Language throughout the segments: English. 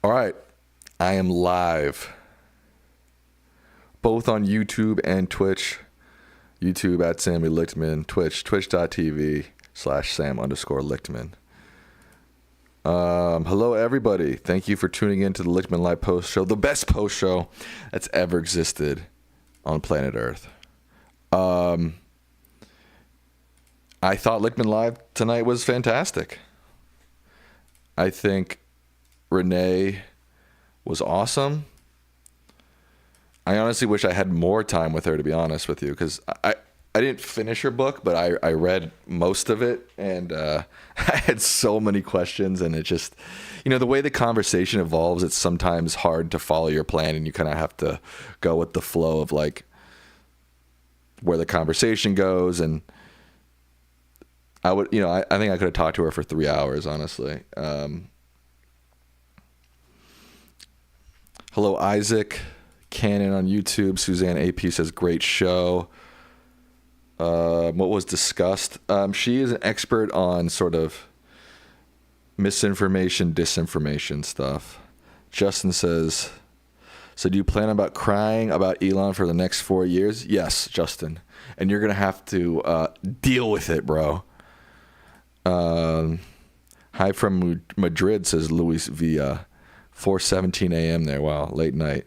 All right. I am live, both on YouTube and Twitch. YouTube at Sammy Lichtman. Twitch, twitch.tv/Sam_Lichtman. Hello, everybody. Thank you for tuning in to the Lichtman Live Post Show, the best post show that's ever existed on planet Earth. I thought Lichtman Live tonight was fantastic. I think Renee was awesome. I honestly wish I had more time with her, to be honest with you, because I didn't finish her book, but I read most of it, and I had so many questions, and it just, the way the conversation evolves, it's sometimes hard to follow your plan, and you kind of have to go with the flow of like where the conversation goes. And I would, I think I could have talked to her for 3 hours, honestly. Hello, Isaac Cannon on YouTube. Suzanne AP says, great show. What was discussed? She is an expert on sort of misinformation, disinformation stuff. Justin says, so do you plan about crying about Allan for the next 4 years? Yes, Justin. And you're going to have to deal with it, bro. Hi from Madrid, says Luis Villa. 4:17 a.m. there. Wow, late night.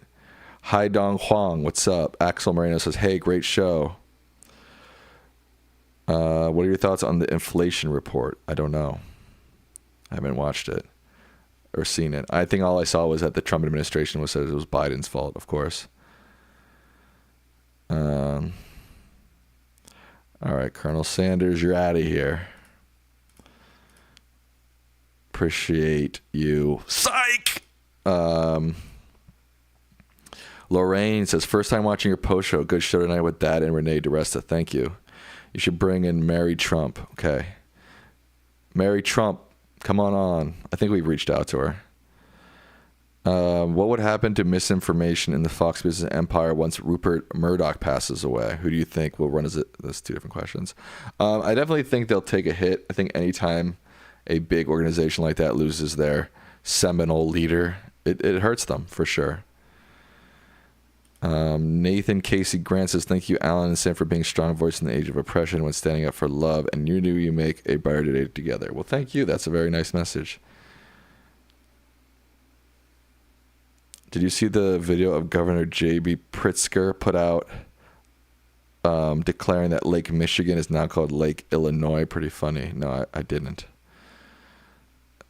Hi Dong Huang, what's up? Axel Moreno says, hey, great show. What are your thoughts on the inflation report? I don't know. I haven't watched it or seen it. I think all I saw was that the Trump administration said it was Biden's fault, of course. All right, Colonel Sanders, you're out of here. Appreciate you. Psych! Lorraine says, first time watching your post show. Good show tonight with Dad and Renee DiResta. Thank you. You should bring in Mary Trump. Okay. Mary Trump, come on. I think we've reached out to her. What would happen to misinformation in the Fox business empire once Rupert Murdoch passes away? Who do you think will run as it? That's two different questions. I definitely think they'll take a hit. I think anytime a big organization like that loses their seminal leader, it hurts them for sure. Nathan Casey Grant says, thank you, Allan and Sam, for being a strong voice in the age of oppression when standing up for love, and you knew you make a brighter day together. Well, thank you. That's a very nice message. Did you see the video of Governor J.B. Pritzker put out declaring that Lake Michigan is now called Lake Illinois? Pretty funny. No, I didn't.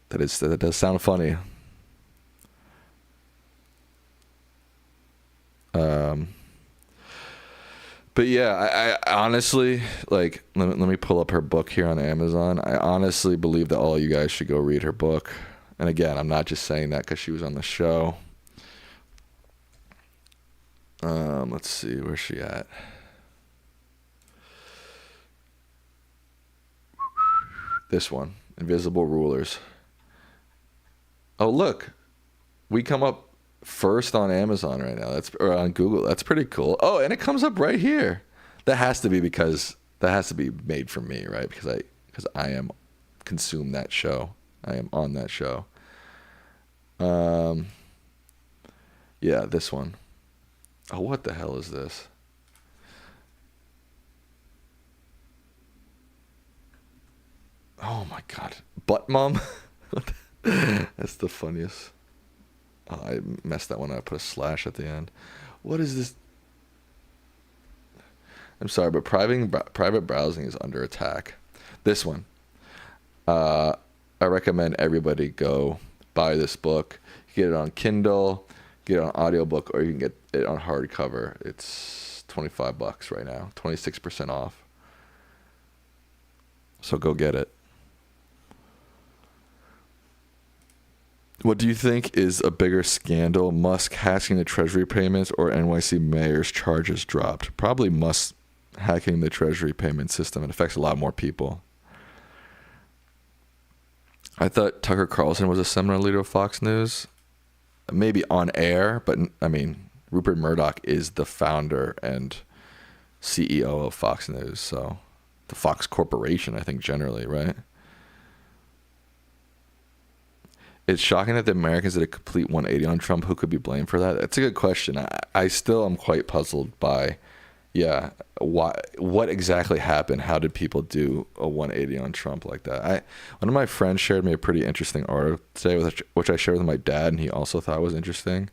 That does sound funny. But yeah, I honestly, like, let me pull up her book here on Amazon. I honestly believe that all you guys should go read her book. And again, I'm not just saying that because she was on the show. Let's see, where's she at? This one, Invisible Rulers. Oh, look, we come up first on Amazon right now. Or on Google. That's pretty cool. Oh, and it comes up right here. That has to be made for me, right? Because I am consume that show. I am on that show. Yeah, this one. Oh, what the hell is this? Oh my God. Butt Mom? That's the funniest. Oh, I messed that one up. I put a slash at the end. What is this? I'm sorry, but private browsing is under attack. This one. I recommend everybody go buy this book. You get it on Kindle, get it on audiobook, or you can get it on hardcover. It's $25 right now, 26% off. So go get it. What do you think is a bigger scandal, Musk hacking the Treasury payments or NYC mayor's charges dropped? Probably Musk hacking the Treasury payment system. It affects a lot more people. I thought Tucker Carlson was a seminal leader of Fox News. Maybe on air, but I mean, Rupert Murdoch is the founder and CEO of Fox News. So the Fox Corporation, I think, generally, right? It's shocking that the Americans did a complete 180 on Trump. Who could be blamed for that? That's a good question. I still am quite puzzled by, what exactly happened? How did people do a 180 on Trump like that? One of my friends shared me a pretty interesting article today, which I shared with my dad, and he also thought was interesting.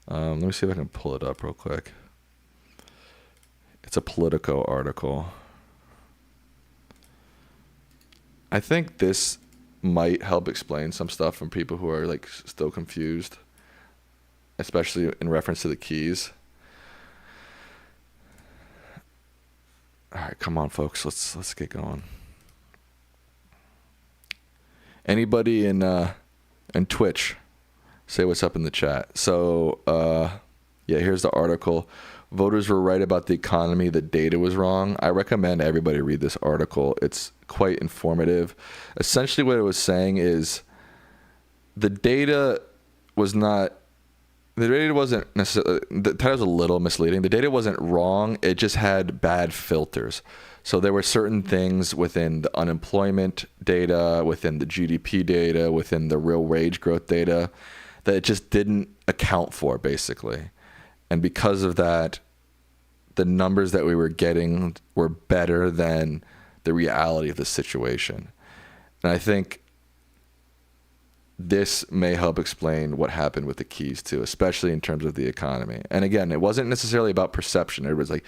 Let me see if I can pull it up real quick. It's a Politico article. I think this might help explain some stuff from people who are like still confused, especially in reference to the keys. All right, come on, folks. Let's get going. Anybody in Twitch, say what's up in the chat. So, here's the article. Voters were right about the economy. The data was wrong. I recommend everybody read this article. It's quite informative. Essentially, what it was saying is the data wasn't necessarily, the title's a little misleading. The data wasn't wrong. It just had bad filters. So there were certain things within the unemployment data, within the GDP data, within the real wage growth data that it just didn't account for, basically. And because of that, the numbers that we were getting were better than the reality of the situation. And I think this may help explain what happened with the keys too, especially in terms of the economy. And again, it wasn't necessarily about perception. Everybody's like,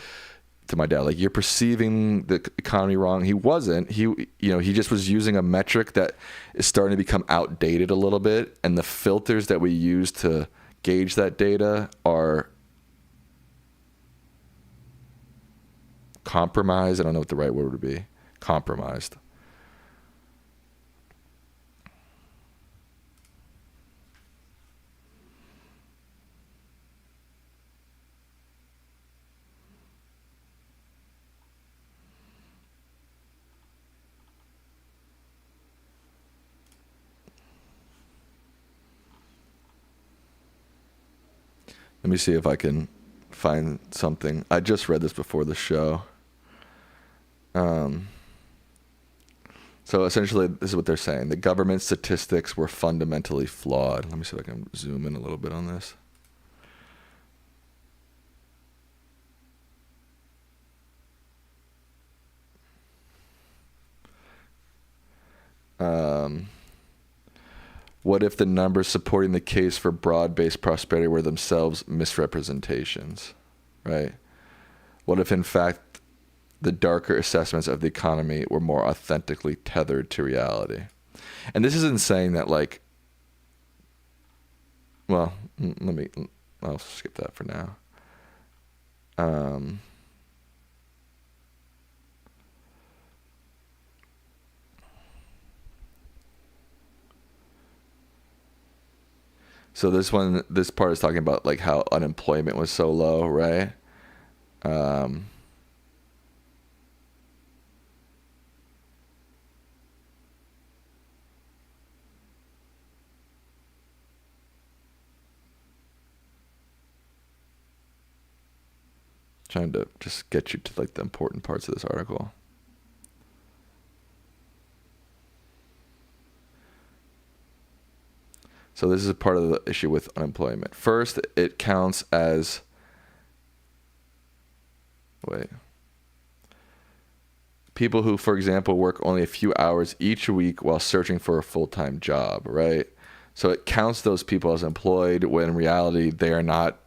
to my dad, like, you're perceiving the economy wrong. He wasn't. He just was using a metric that is starting to become outdated a little bit. And the filters that we use to gauge that data are compromised. I don't know what the right word would be. Compromised. Let me see if I can find something. I just read this before the show. So essentially, this is what they're saying. The government statistics were fundamentally flawed. Let me see if I can zoom in a little bit on this. What if the numbers supporting the case for broad-based prosperity were themselves misrepresentations, right? What if, in fact, the darker assessments of the economy were more authentically tethered to reality? And this isn't saying that, like, well, I'll skip that for now. So this part is talking about like how unemployment was so low, right? Trying to just get you to like the important parts of this article. So this is a part of the issue with unemployment. First, it counts as, people who, for example, work only a few hours each week while searching for a full-time job, right? So it counts those people as employed when in reality they are not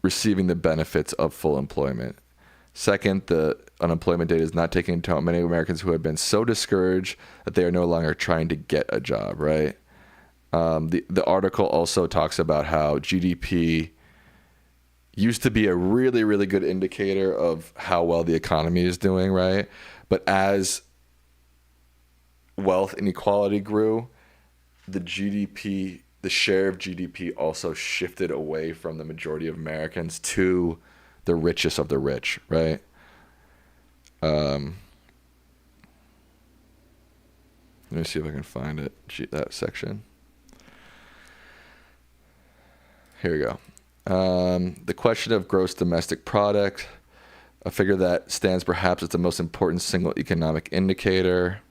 receiving the benefits of full employment. Second, the unemployment data is not taking into account many Americans who have been so discouraged that they are no longer trying to get a job, right? The article also talks about how GDP used to be a really, really good indicator of how well the economy is doing, right? But as wealth inequality grew, the share of GDP also shifted away from the majority of Americans to the richest of the rich, right? Let me see if I can find it, that section. Here we go. The question of gross domestic product, a figure that stands perhaps as the most important single economic indicator.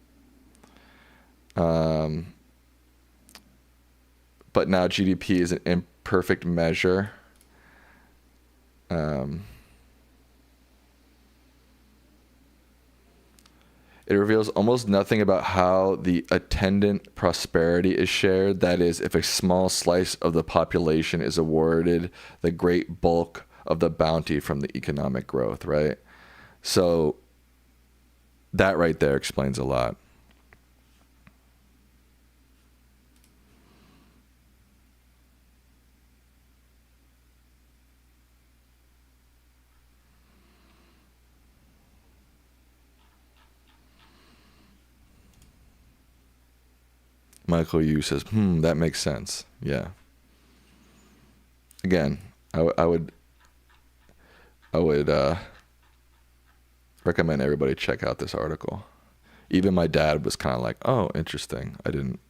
But now GDP is an imperfect measure. It reveals almost nothing about how the attendant prosperity is shared. That is, if a small slice of the population is awarded the great bulk of the bounty from the economic growth, right? So that right there explains a lot. Michael Yu says, that makes sense. Yeah. Again, I would recommend everybody check out this article. Even my dad was kind of like, oh, interesting. I didn't,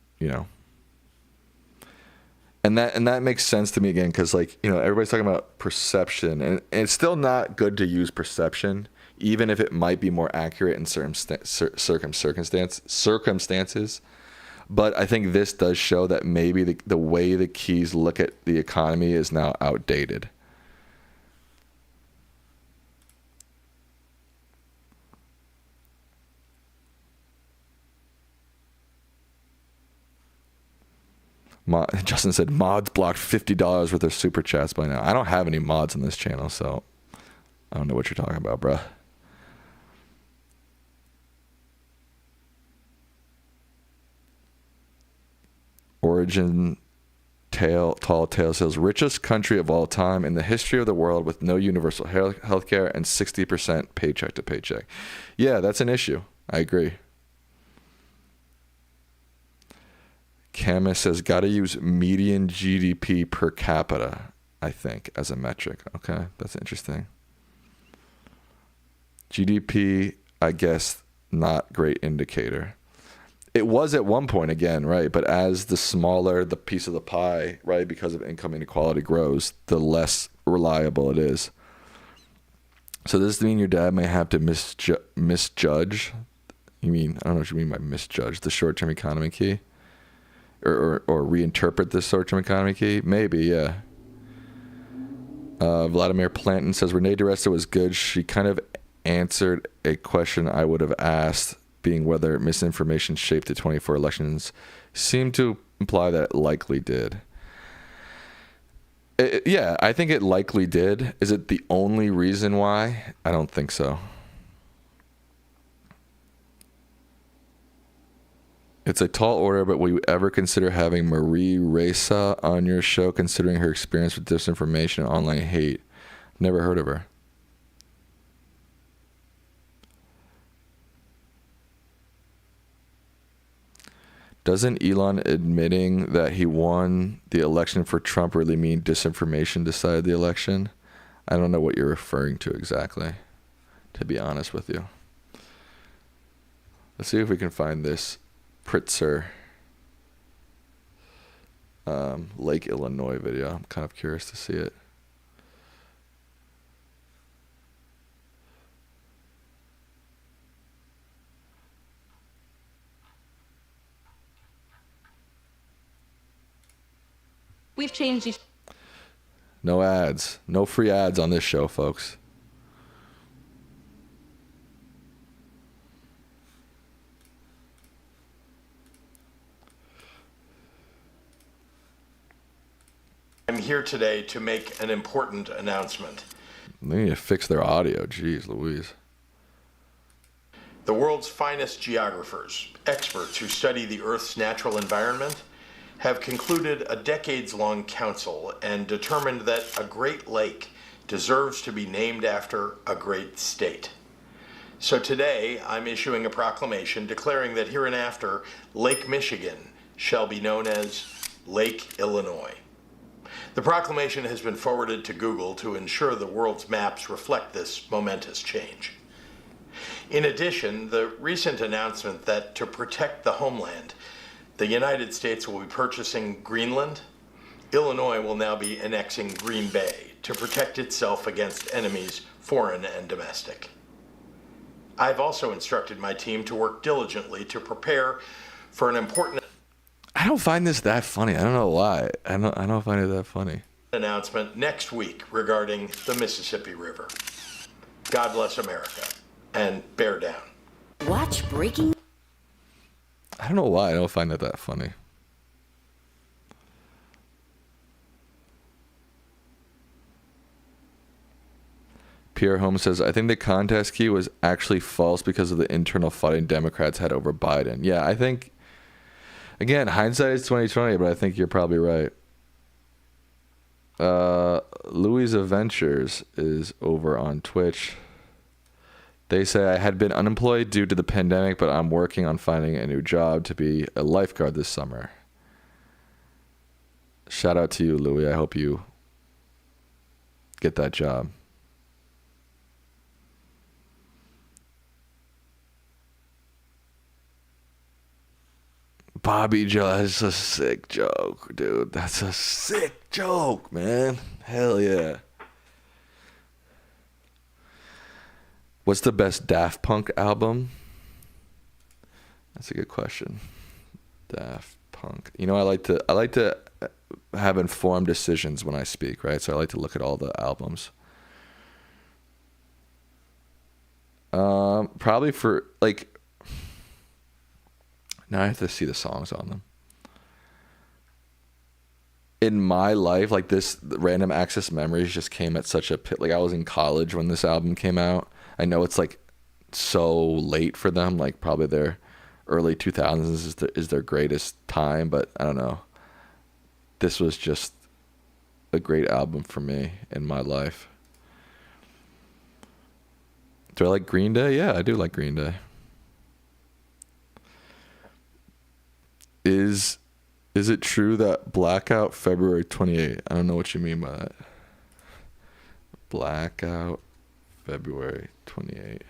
And that makes sense to me again, because everybody's talking about perception, and it's still not good to use perception, even if it might be more accurate in certain circumstances. But I think this does show that maybe the way the Keys look at the economy is now outdated. Justin said mods blocked $50 worth of super chats by now. I don't have any mods on this channel, so I don't know what you're talking about, bruh. Origin Tall Tale says, richest country of all time in the history of the world with no universal health care and 60% paycheck to paycheck. Yeah, that's an issue. I agree. Camus says, got to use median GDP per capita, I think, as a metric. Okay, that's interesting. GDP, I guess, not great indicator. It was at one point again, right? But as the smaller the piece of the pie, right, because of income inequality grows, the less reliable it is. So does this mean your dad may have to misjudge? I don't know what you mean by misjudge, the short-term economy key? Or reinterpret the short-term economy key? Maybe, yeah. Vladimir Planton says, Renee diresta was good. She kind of answered a question I would have asked, being whether misinformation shaped the 24 elections. Seemed to imply that it likely did. Yeah, I think it likely did. Is it the only reason why? I don't think so. It's a tall order, but will you ever consider having Marie Ressa on your show, considering her experience with disinformation and online hate? Never heard of her. Doesn't Elon admitting that he won the election for Trump really mean disinformation decided the election? I don't know what you're referring to exactly, to be honest with you. Let's see if we can find this Pritzker Lake, Illinois video. I'm kind of curious to see it. We've changed these. No ads. No free ads on this show, folks. I'm here today to make an important announcement. They need to fix their audio. Jeez Louise. The world's finest geographers, experts who study the Earth's natural environment, have concluded a decades-long council and determined that a Great Lake deserves to be named after a great state. So today, I'm issuing a proclamation declaring that hereinafter, Lake Michigan shall be known as Lake Illinois. The proclamation has been forwarded to Google to ensure the world's maps reflect this momentous change. In addition, the recent announcement that to protect the homeland, the United States will be purchasing Greenland, Illinois will now be annexing Green Bay to protect itself against enemies, foreign and domestic. I've also instructed my team to work diligently to prepare for an important I don't find this that funny. I don't know why. I don't find it that funny. announcement next week regarding the Mississippi River. God bless America, and bear down. Watch breaking. I don't know why I don't find it that funny. Pierre Holmes says, I think the contest key was actually false because of the internal fighting Democrats had over Biden. Yeah, I think, again, hindsight is 2020, but I think you're probably right. Louisa Ventures is over on Twitch. They say, I had been unemployed due to the pandemic, but I'm working on finding a new job to be a lifeguard this summer. Shout out to you, Louis. I hope you get that job. Bobby Joe, that's a sick joke, dude. That's a sick joke, man. Hell yeah. What's the best Daft Punk album? That's a good question. Daft Punk. You know, I like to have informed decisions when I speak, right? So I like to look at all the albums. Probably for like. Now I have to see the songs on them. In my life, like this, Random Access Memories just came at such a pit. Like I was in college when this album came out. I know it's like so late for them. Like probably their early 2000s is their greatest time. But I don't know. This was just a great album for me in my life. Do I like Green Day? Yeah, I do like Green Day. Is it true that blackout February 28th? I don't know what you mean by that. Blackout February 28th.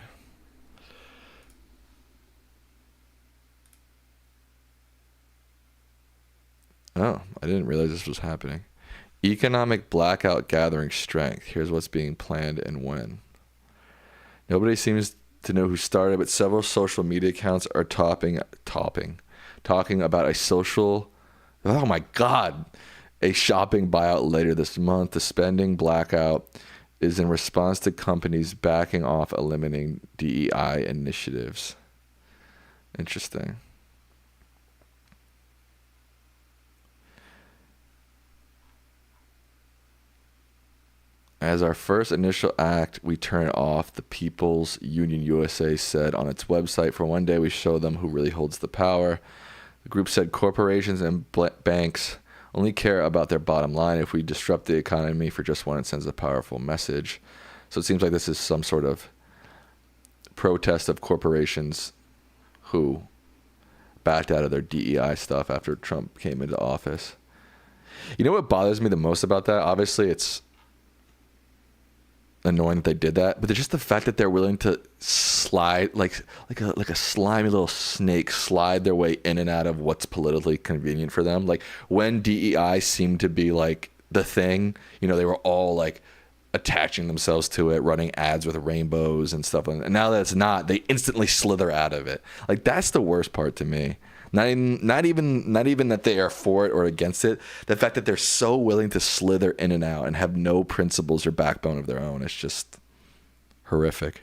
Oh, I didn't realize this was happening. Economic blackout gathering strength. Here's what's being planned and when. Nobody seems to know who started, but several social media accounts are talking about a shopping buyout later this month. The spending blackout is in response to companies backing off eliminating DEI initiatives. Interesting. As our first initial act, we turn it off, the People's Union USA said on its website. For one day, we show them who really holds the power. The group said corporations and banks only care about their bottom line. If we disrupt the economy for just one, it sends a powerful message. So it seems like this is some sort of protest of corporations who backed out of their DEI stuff after Trump came into office. You know what bothers me the most about that? Obviously, it's annoying that they did that, but just the fact that they're willing to slide like a slimy little snake slide their way in and out of what's politically convenient for them. Like when DEI seemed to be like the thing, you know, they were all like attaching themselves to it, running ads with rainbows and stuff like that. And now that it's not, they instantly slither out of it. Like that's the worst part to me. Not even that they are for it or against it. The fact that they're so willing to slither in and out and have no principles or backbone of their own is just horrific.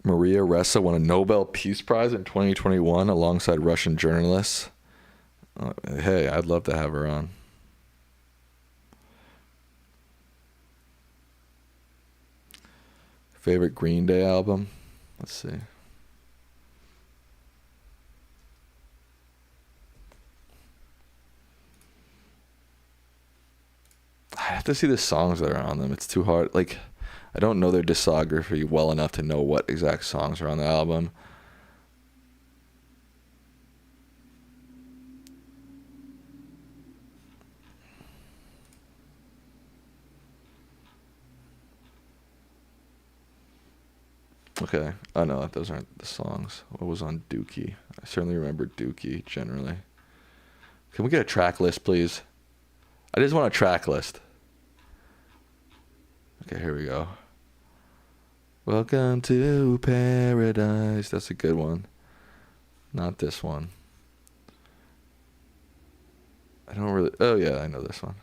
Maria Ressa won a Nobel Peace Prize in 2021 alongside Russian journalists. Hey, I'd love to have her on. Favorite Green Day album? Let's see. I have to see the songs that are on them. It's too hard. Like, I don't know their discography well enough to know what exact songs are on the album. Okay, I know those aren't the songs. What was on Dookie? I certainly remember Dookie generally. Can we get a track list, please? I just want a track list. Okay, here we go. Welcome to paradise. That's a good one. Not this one. I don't really... Oh, yeah, I know this one.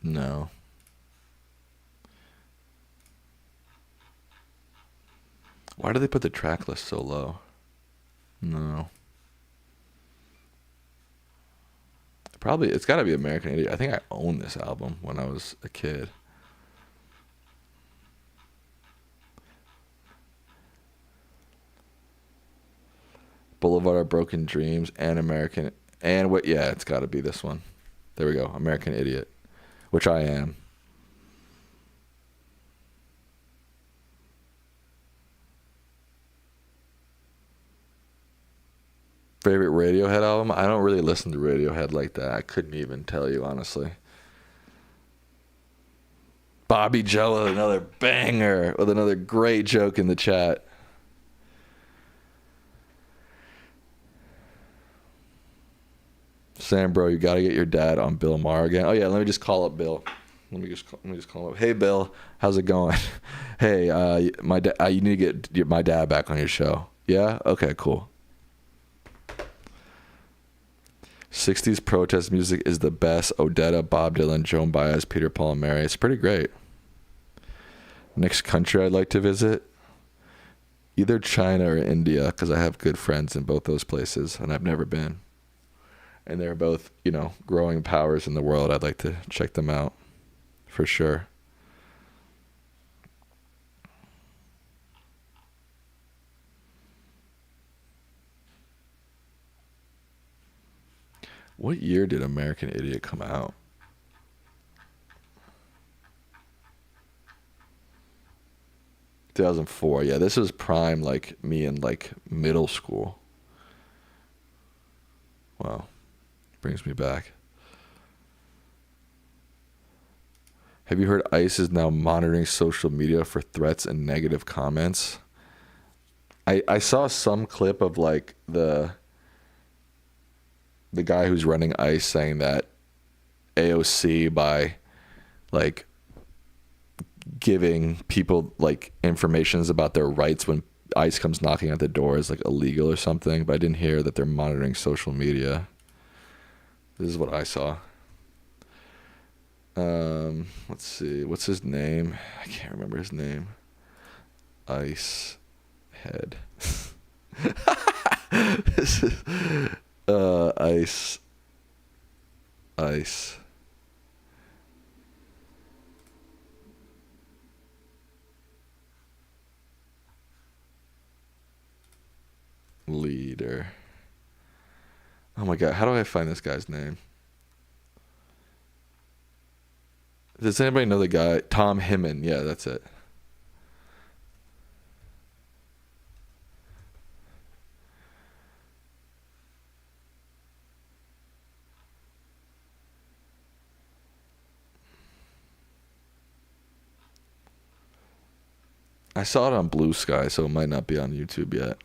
No. Why do they put the track list so low? No. Probably, it's got to be American Idiot. I think I owned this album when I was a kid. Boulevard of Broken Dreams and American... And what? Yeah, it's got to be this one. There we go. American Idiot. Which I am. Favorite Radiohead album? I don't really listen to Radiohead like that. I couldn't even tell you, honestly. Bobby Joe with another banger, with another great joke in the chat. Sam, bro, you got to get your dad on Bill Maher again. Oh, yeah, let me just call up Bill. Let me just call him up. Hey, Bill, how's it going? Hey, you need to get my dad back on your show. Yeah? Okay, cool. 60s protest music is the best. Odetta, Bob Dylan, Joan Baez, Peter, Paul, and Mary. It's pretty great. Next country I'd like to visit? Either China or India, because I have good friends in both those places, and I've never been. And they're both, growing powers in the world. I'd like to check them out, for sure. What year did American Idiot come out? – 2004. Yeah, this was prime, like, me in, like, middle school. Wow. Brings me back. Have you heard ICE is now monitoring social media for threats and negative comments? I saw some clip of, like, the guy who's running ICE saying that AOC, by like giving people like informations about their rights when ICE comes knocking at the door, is like illegal or something. But I didn't hear that they're monitoring social media. This is what I saw. Let's see. What's his name? I can't remember his name. ICE head. This is... ICE leader. Oh my god, how do I find this guy's name? Does anybody know the guy? Tom Himmin. Yeah, that's it. I saw it on Blue Sky, so it might not be on YouTube yet.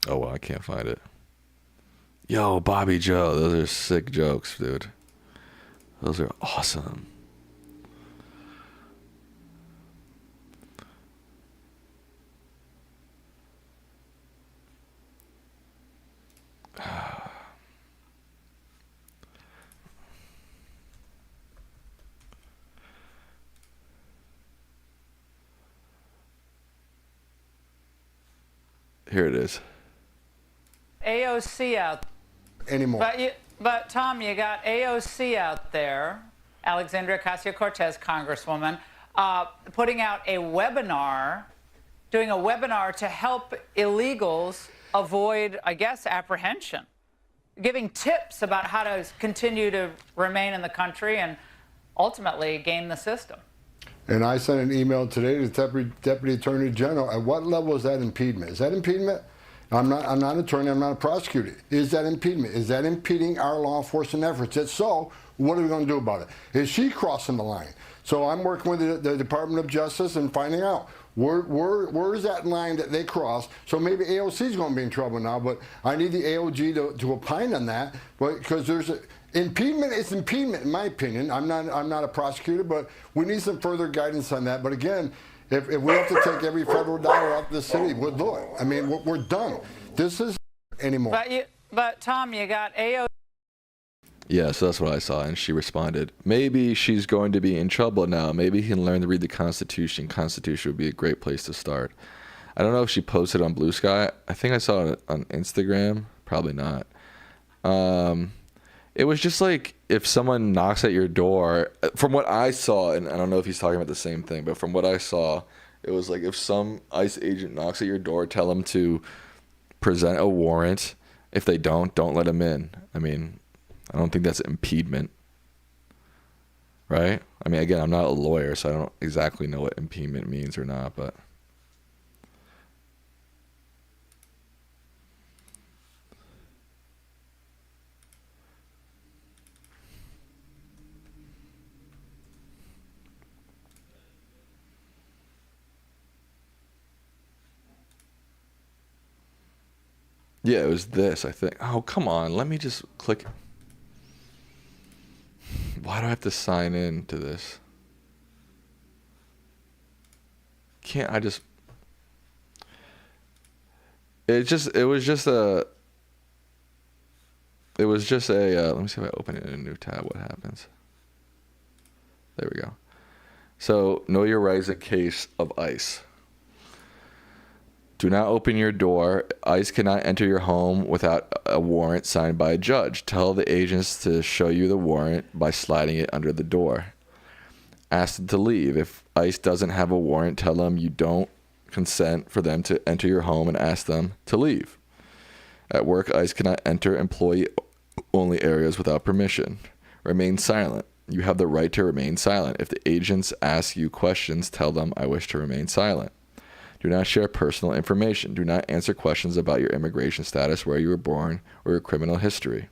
Oh, well, I can't find it. Yo, Bobby Joe. Those are sick jokes, dude. Those are awesome. Here it is. AOC out anymore. But Tom, you got AOC out there, Alexandria Ocasio-Cortez, Congresswoman, putting out a webinar, doing a webinar to help illegals avoid, I guess, apprehension, giving tips about how to continue to remain in the country and ultimately game the system. And I sent an email today to the Deputy Attorney General. At what level is that impediment? Is that impediment? I'm not an attorney, I'm not a prosecutor. Is that impediment? Is that impeding our law enforcement efforts? If so, what are we going to do about it? Is she crossing the line? So I'm working with the Department of Justice and finding out Where is that line that they cross? So maybe AOC is going to be in trouble now, but I need the AOG to opine on that. But because impediment is impediment, in my opinion. I'm not a prosecutor, but we need some further guidance on that. But again, if we have to take every federal dollar out of the city, we'll do it. I mean, we're done. This is anymore. But Tom, you got AOC. Yeah, so that's what I saw, and she responded, maybe she's going to be in trouble now. Maybe he can learn to read the Constitution. Constitution would be a great place to start. I don't know if she posted on Blue Sky. I think I saw it on Instagram. Probably not. It was just like if someone knocks at your door, from what I saw, and I don't know if he's talking about the same thing, but from what I saw, it was like if some ICE agent knocks at your door, tell them to present a warrant. If they don't let them in. I mean, I don't think that's impediment, right? I mean, again, I'm not a lawyer, so I don't exactly know what impediment means or not, but yeah, it was this, I think. Oh, come on. Let me just click. Why do I have to sign in to this? Can't I just... It was just a... let me see if I open it in a new tab, what happens. There we go. So, know your rights in case of ICE. Do not open your door. ICE cannot enter your home without a warrant signed by a judge. Tell the agents to show you the warrant by sliding it under the door. Ask them to leave. If ICE doesn't have a warrant, tell them you don't consent for them to enter your home and ask them to leave. At work, ICE cannot enter employee-only areas without permission. Remain silent. You have the right to remain silent. If the agents ask you questions, tell them I wish to remain silent. Do not share personal information. Do not answer questions about your immigration status, where you were born, or your criminal history.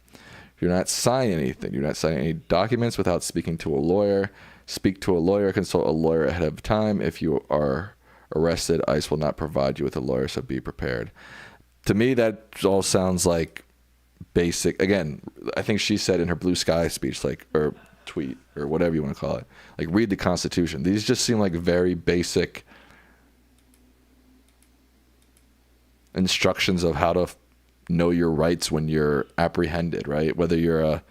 Do not sign anything. Do not sign any documents without speaking to a lawyer. Speak to a lawyer. Consult a lawyer ahead of time. If you are arrested, ICE will not provide you with a lawyer, so be prepared. To me, that all sounds like basic. Again, I think she said in her Blue Sky speech, like, or tweet, or whatever you want to call it, like, read the Constitution. These just seem like very basic instructions of how to know your rights when you're apprehended, right? Whether you're a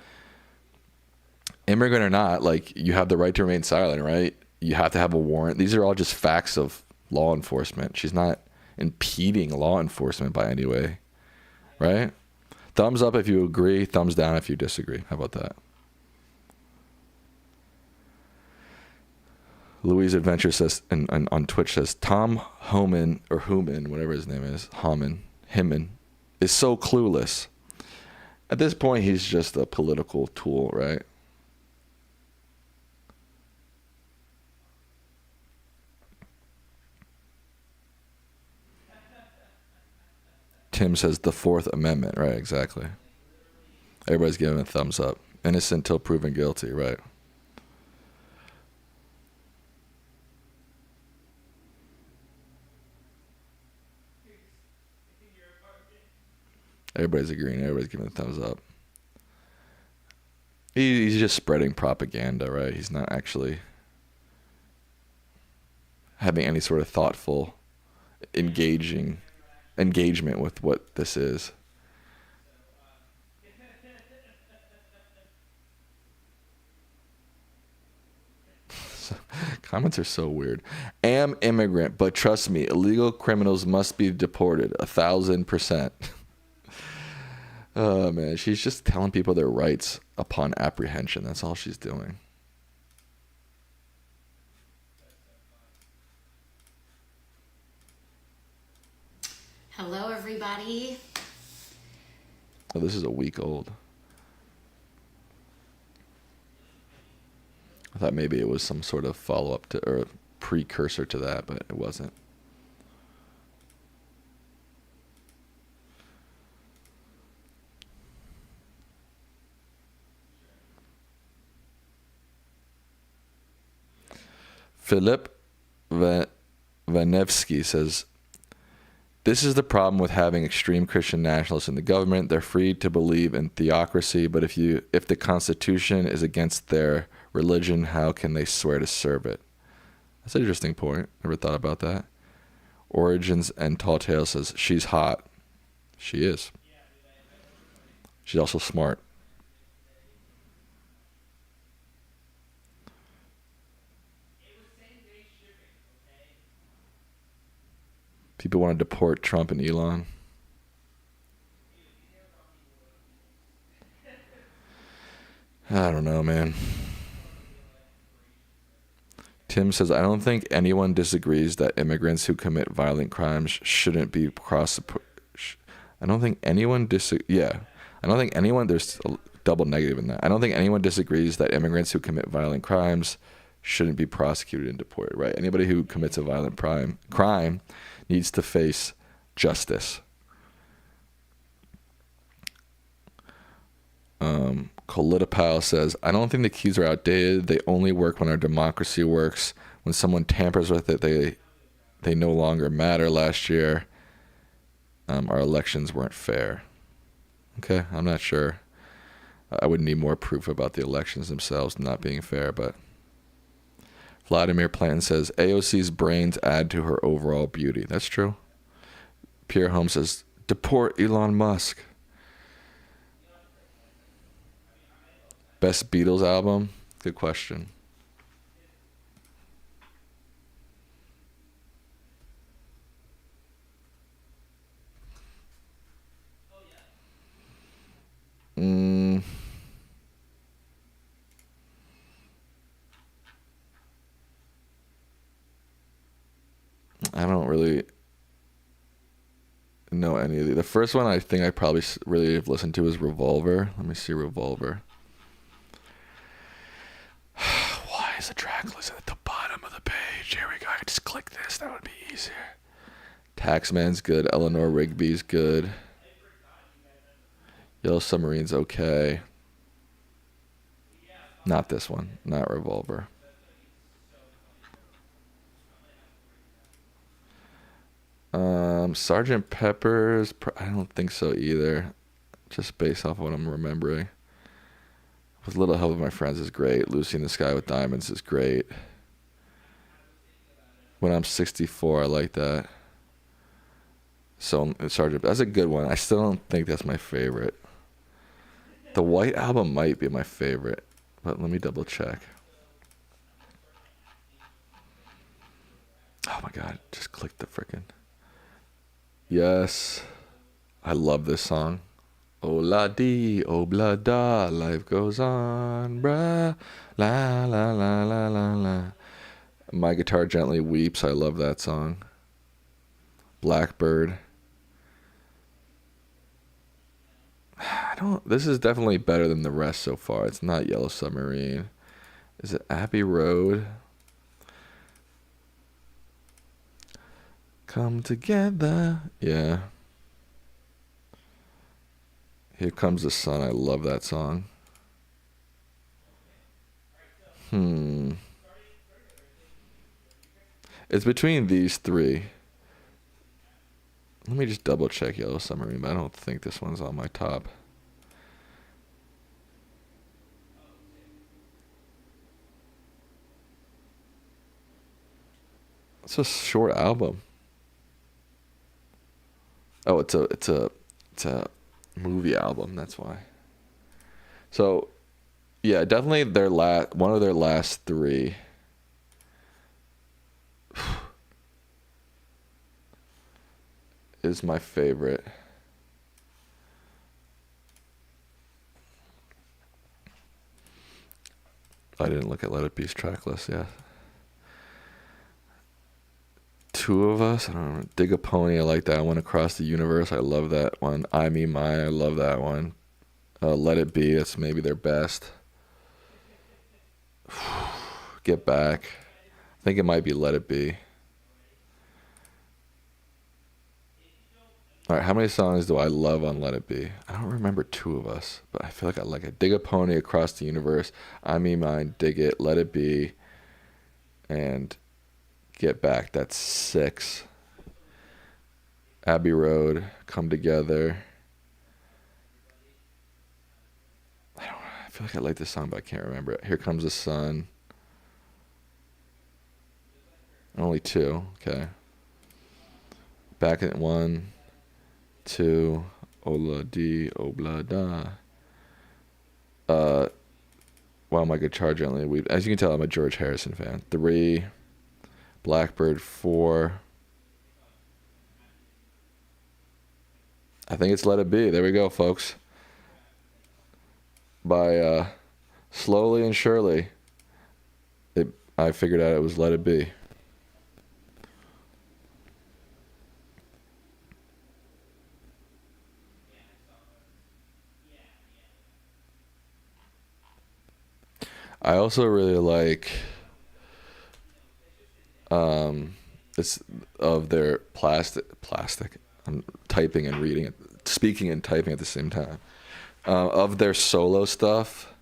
immigrant or not, like, you have the right to remain silent, right? You have to have a warrant. These are all just facts of law enforcement. She's not impeding law enforcement by any way, right? Thumbs up if you agree, thumbs down if you disagree. How about that? Louise Adventure says, and on Twitch says, Tom Homan, or Human, whatever his name is, Himman, is so clueless. At this point, he's just a political tool, right? Tim says the Fourth Amendment, right? Exactly. Everybody's giving a thumbs up. Innocent till proven guilty, right? Everybody's agreeing. Everybody's giving a thumbs up. He's just spreading propaganda, right? He's not actually having any sort of thoughtful, engagement with what this is. Comments are so weird. Am immigrant, but trust me, illegal criminals must be deported 1,000%. Oh, man, she's just telling people their rights upon apprehension. That's all she's doing. Hello, everybody. Oh, this is a week old. I thought maybe it was some sort of follow-up to, or a precursor to that, but it wasn't. Philip Vanevsky says, this is the problem with having extreme Christian nationalists in the government. They're free to believe in theocracy, but if the Constitution is against their religion, how can they swear to serve it? That's an interesting point. Never thought about that. Origins and Tall Tale says, she's hot. She is. She's also smart. People want to deport Trump and Elon. I don't know, man. Tim says, I don't think anyone disagrees that immigrants who commit violent crimes shouldn't be I don't think anyone there's a double negative in that. I don't think anyone disagrees that immigrants who commit violent crimes shouldn't be prosecuted and deported, right? Anybody who commits a violent crime needs to face justice. Colitapal says, I don't think the keys are outdated. They only work when our democracy works. When someone tampers with it, they no longer matter. Last year, our elections weren't fair. Okay, I'm not sure. I would need more proof about the elections themselves not being fair, but Vladimir Planton says, AOC's brains add to her overall beauty. That's true. Pierre Holmes says, deport Elon Musk. Best Beatles album? Good question. I don't really know any of these. The first one I think I probably really have listened to is Revolver. Let me see Revolver. Why is the track list at the bottom of the page? Here we go. I could just click this. That would be easier. Taxman's good. Eleanor Rigby's good. Yellow Submarine's okay. Not this one. Not Revolver. Sergeant Pepper's, I don't think so either. Just based off of what I'm remembering. With Little Help of My Friends is great. Lucy in the Sky with Diamonds is great. When I'm 64, I like that. So Sergeant, that's a good one. I still don't think that's my favorite. The White Album might be my favorite, but let me double check. Oh my God, just click the frickin'. Yes, I love this song. Oh la dee, oh blah da, life goes on, brah, la la la la la la. My Guitar Gently Weeps, I love that song. Blackbird. This is definitely better than the rest so far. It's not Yellow Submarine. Is it Abbey Road? Come together. Yeah. Here Comes the Sun. I love that song. It's between these three. Let me just double check Yellow Submarine, but I don't think this one's on my top. It's a short album. Oh, it's a movie album. That's why. So, yeah, definitely one of their last three. Is my favorite. I didn't look at Let It Be's track list. Yeah. Two of Us. I don't know. Dig a Pony. I like that one. Across the Universe. I love that one. I Me Mine. I love that one. Let It Be. That's maybe their best. Get Back. I think it might be Let It Be. All right, how many songs do I love on Let It Be? I don't remember Two of Us, but I feel like I like it. Dig a Pony, Across the Universe, I Me Mine, Dig It, Let It Be, and Get Back. That's 6. Abbey Road, Come Together. I feel like I like this song, but I can't remember it. Here Comes the Sun. Only 2. Okay. Back at 1, 2. Ola Di Oblada. Wow, my guitar gently weep. As you can tell, I'm a George Harrison fan. 3. Blackbird. 4. I think it's Let It Be. There we go, folks. By Slowly and Surely. I figured out it was Let It Be. I also really like it's of their plastic. I'm typing and reading it, speaking and typing at the same time. Of their solo stuff,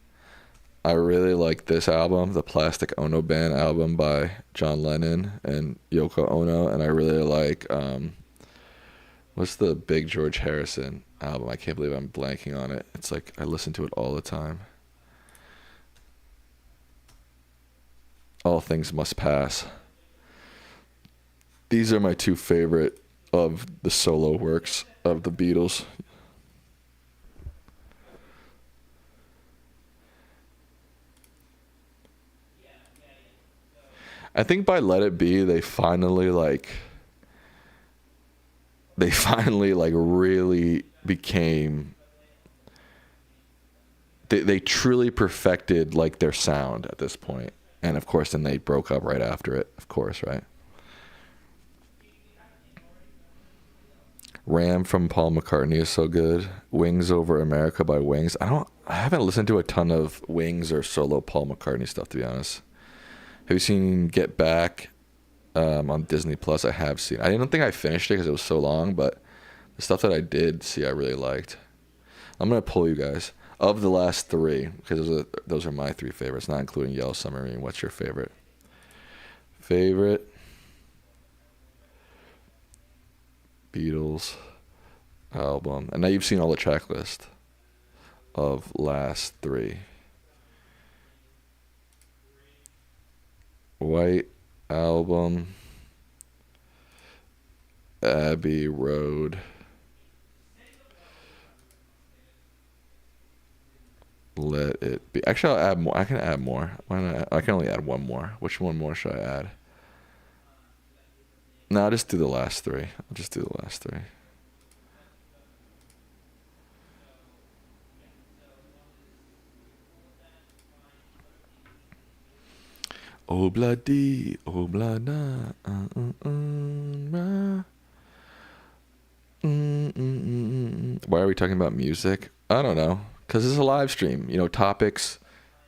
I really like this album, the Plastic Ono Band album by John Lennon and Yoko Ono, and I really like what's the big George Harrison album? I can't believe I'm blanking on it. It's like I listen to it all the time. All Things Must Pass. These are my 2 favorite of the solo works of the Beatles. I think by Let It Be, they finally really became, they truly perfected like their sound at this point. And of course, then they broke up right after it, of course, right? Ram from Paul McCartney is so good. Wings Over America by Wings. I haven't listened to a ton of Wings or solo Paul McCartney stuff, to be honest. Have you seen Get Back on Disney Plus? I have seen. I didn't think I finished it because it was so long, but the stuff that I did see, I really liked. I'm gonna pull you guys of the last 3 because those are my 3 favorites, not including Yellow Submarine. What's your favorite? Favorite Beatles album, and now you've seen all the track list of last 3. White Album, Abbey Road, Let It Be. Actually, I'll add more. I can add more. Why not? I can only add 1 more. Which one more should I add? No, I'll just do the last 3. I'll just do the last 3. Obladi, oblada, Why are we talking about music? I don't know. Because it's a live stream. You know, topics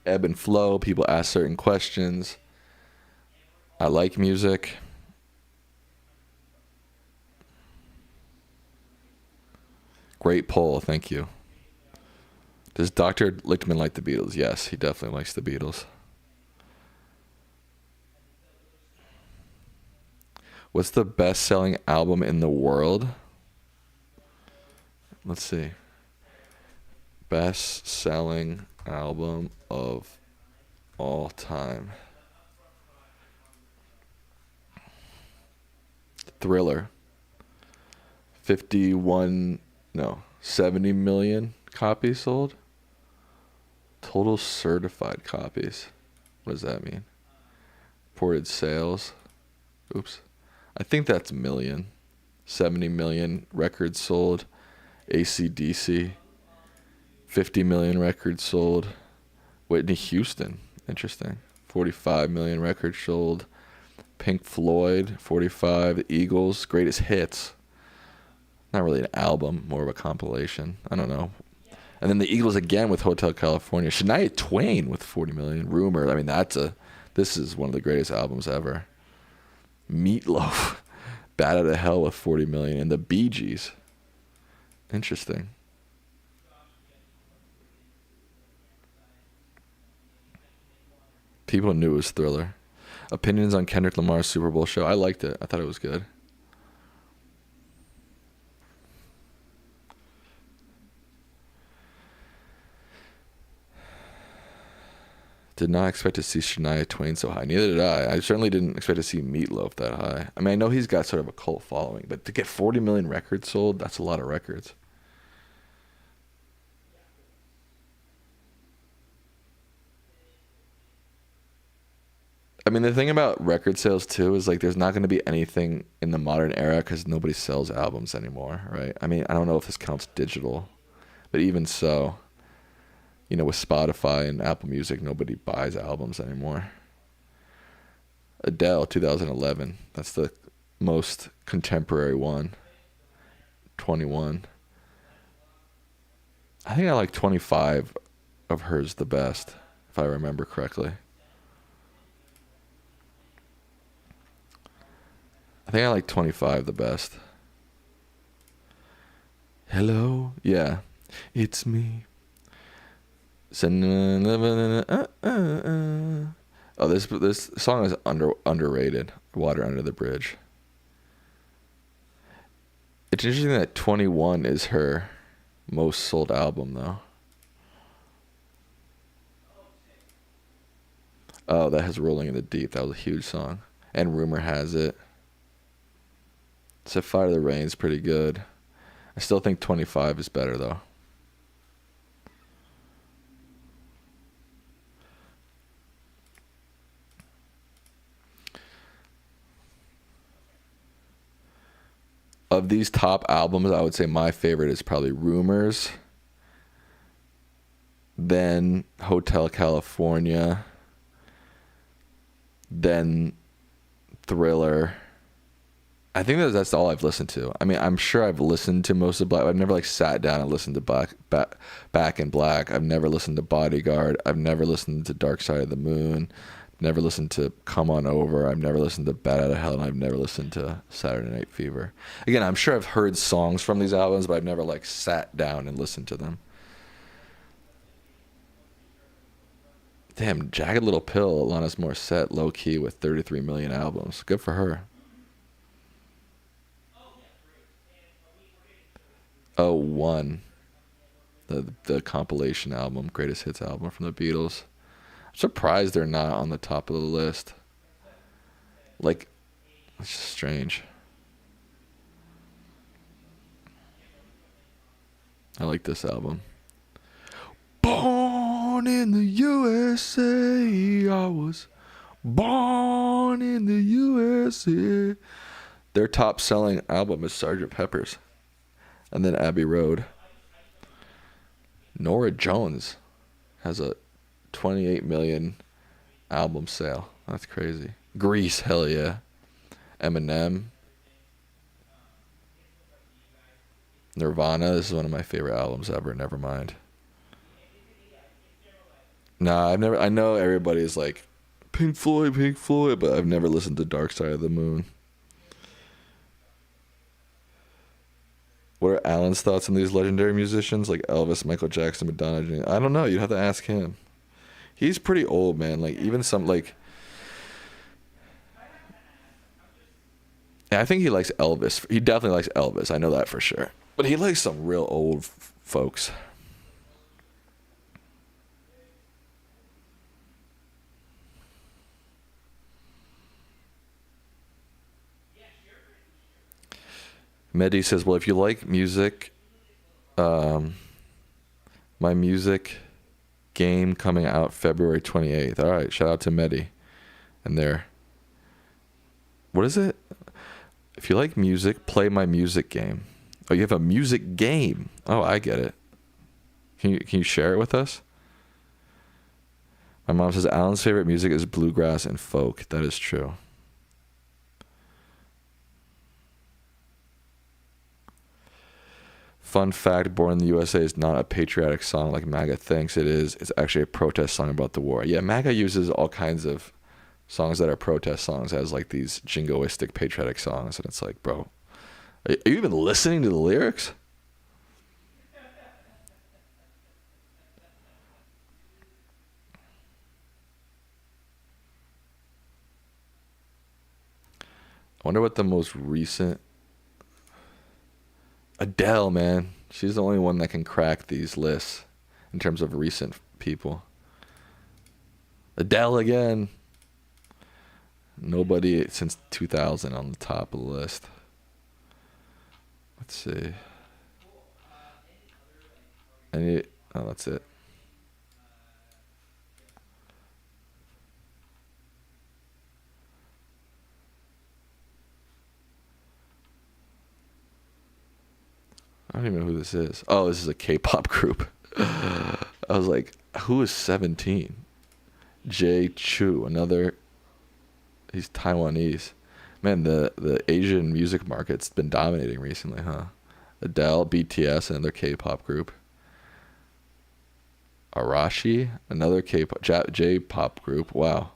ebb and flow. People ask certain questions. I like music. Great poll. Thank you. Does Dr. Lichtman like the Beatles? Yes, he definitely likes the Beatles. What's the best-selling album in the world? Let's see. Best-selling album of all time. Thriller. 70 million copies sold. Total certified copies. What does that mean? Reported sales. Oops. I think that's million. 70 million records sold. AC/DC. 50 million records sold. Whitney Houston. Interesting. 45 million records sold. Pink Floyd. 45. The Eagles. Greatest hits. Not really an album. More of a compilation. I don't know. And then the Eagles again with Hotel California. Shania Twain with 40 million. Rumor. I mean, this is one of the greatest albums ever. Meatloaf, Bat Out of Hell with 40 million, and the Bee Gees. Interesting. People knew it was Thriller. Opinions on Kendrick Lamar's Super Bowl show. I liked it. I thought it was good. Did not expect to see Shania Twain so high. Neither did I. I certainly didn't expect to see Meatloaf that high. I mean, I know he's got sort of a cult following, but to get 40 million records sold, that's a lot of records. I mean, the thing about record sales, too, is, like, there's not going to be anything in the modern era because nobody sells albums anymore, right? I mean, I don't know if this counts digital, but even so, you know, with Spotify and Apple Music, nobody buys albums anymore. Adele, 2011. That's the most contemporary one. 21. I think I like 25 of hers the best, if I remember correctly. I think I like 25 the best. Hello? Yeah. It's me. Oh, this song is underrated. Water Under the Bridge. It's interesting that 21 is her most sold album, though. Oh, that has Rolling in the Deep. That was a huge song. And Rumor Has It. Set Fire to the Rain's pretty good. I still think 25 is better, though. Of these top albums, I would say my favorite is probably Rumors, then Hotel California, then Thriller. I think that's all I've listened to. I mean, I'm sure I've listened to most of Black. I've never like sat down and listened to Back in Black. I've never listened to Bodyguard. I've never listened to Dark Side of the Moon. Never listened to Come On Over. I've never listened to Bat Out of Hell, and I've never listened to Saturday Night Fever. Again, I'm sure I've heard songs from these albums, but I've never like sat down and listened to them. Damn, Jagged Little Pill, Alanis Morissette, low key with 33 million albums. Good for her. Oh, One, the compilation album, greatest hits album from the Beatles. I'm surprised they're not on the top of the list. Like, it's just strange. I like this album. Born in the USA, I was born in the USA. Their top selling album is Sgt. Pepper's. And then Abbey Road. Norah Jones has a 28 million album sale. That's crazy. Grease, hell yeah. Eminem. Nirvana, this is one of my favorite albums ever, Nevermind. Nah, I know everybody's like, Pink Floyd, but I've never listened to Dark Side of the Moon. What are Allan's thoughts on these legendary musicians like Elvis, Michael Jackson, Madonna? I don't know. You'd have to ask him. He's pretty old, man. Like, even some, like... Yeah, I think he likes Elvis. He definitely likes Elvis. I know that for sure. But he likes some real old folks. Mehdi says, well, if you like music, my music game coming out February 28th. All right, shout out to Mehdi. And there. What is it? If you like music, play my music game. Oh, you have a music game. Oh, I get it. Can you share it with us? My mom says Allan's favorite music is bluegrass and folk. That is true. Fun fact, Born in the USA is not a patriotic song like MAGA thinks it is. It's actually a protest song about the war. Yeah, MAGA uses all kinds of songs that are protest songs as like these jingoistic patriotic songs. And it's like, bro, are you even listening to the lyrics? Wonder what the most recent. Adele, man. She's the only one that can crack these lists in terms of recent people. Adele again. Nobody since 2000 on the top of the list. Let's see. Oh, that's it. I don't even know who this is. Oh, this is a K-pop group. I was like, who is 17? Jae Chu, another. He's Taiwanese. Man, the Asian music market's been dominating recently, huh? Adele, BTS, another K-pop group. Arashi, another J-pop group. Wow.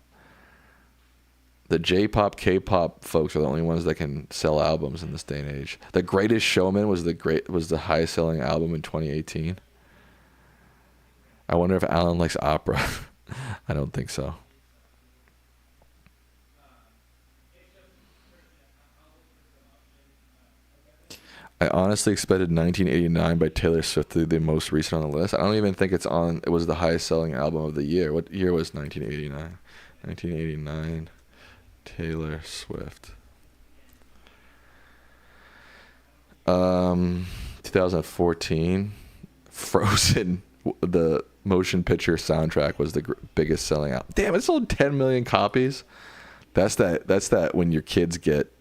The J-pop, K-pop folks are the only ones that can sell albums in this day and age. The Greatest Showman was the highest selling album in 2018. I wonder if Allan likes opera. I don't think so. I honestly expected 1989 by Taylor Swift to be the most recent on the list. I don't even think it was the highest selling album of the year. What year was 1989? 1989, Taylor Swift. 2014, Frozen, the motion picture soundtrack was the biggest selling album. Damn, it sold 10 million copies. That's that when your kids get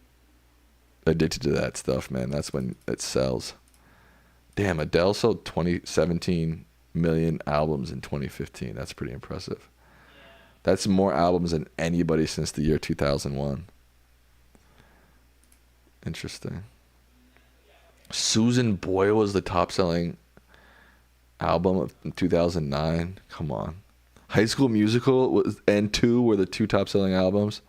addicted to that stuff, man. That's when it sells. Damn, Adele sold 17 million albums in 2015. That's pretty impressive. That's more albums than anybody since the year 2001. Interesting. Susan Boyle was the top selling album of 2009. Come on. High School Musical and 2 were the 2 top selling albums.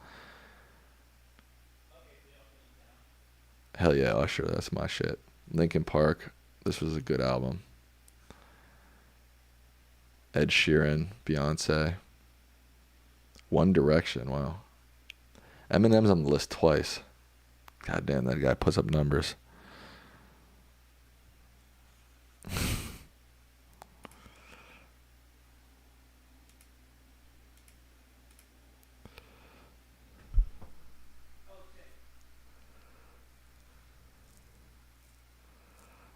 Hell yeah, Usher, that's my shit. Linkin Park, this was a good album. Ed Sheeran, Beyonce. One Direction, wow. Eminem's on the list twice. God damn, that guy puts up numbers.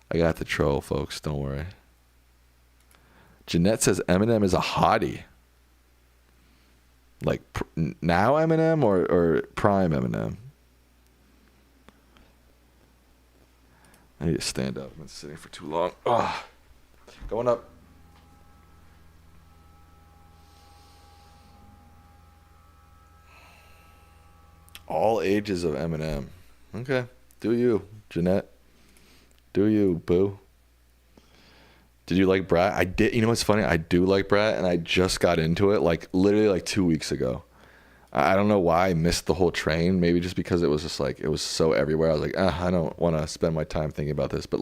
I got the troll, folks. Don't worry. Jeanette says Eminem is a hottie. Like now Eminem or prime Eminem? I need to stand up. I've been sitting for too long. Ugh. Going up. All ages of Eminem. Okay. Do you, Jeanette? Do you, boo? Did you like Brat? I did. You know what's funny? I do like Brat, and I just got into it literally 2 weeks ago. I don't know why I missed the whole train. Maybe just because it was just it was so everywhere. I was like, I don't want to spend my time thinking about this. But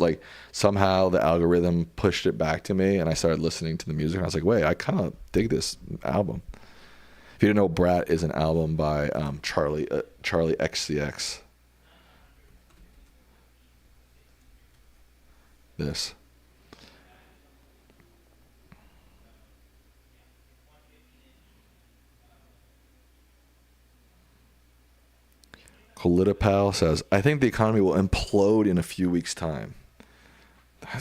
somehow the algorithm pushed it back to me, and I started listening to the music. And I was like, wait, I kind of dig this album. If you didn't know, Brat is an album by Charlie XCX. This. Colitapal says, I think the economy will implode in a few weeks' time. I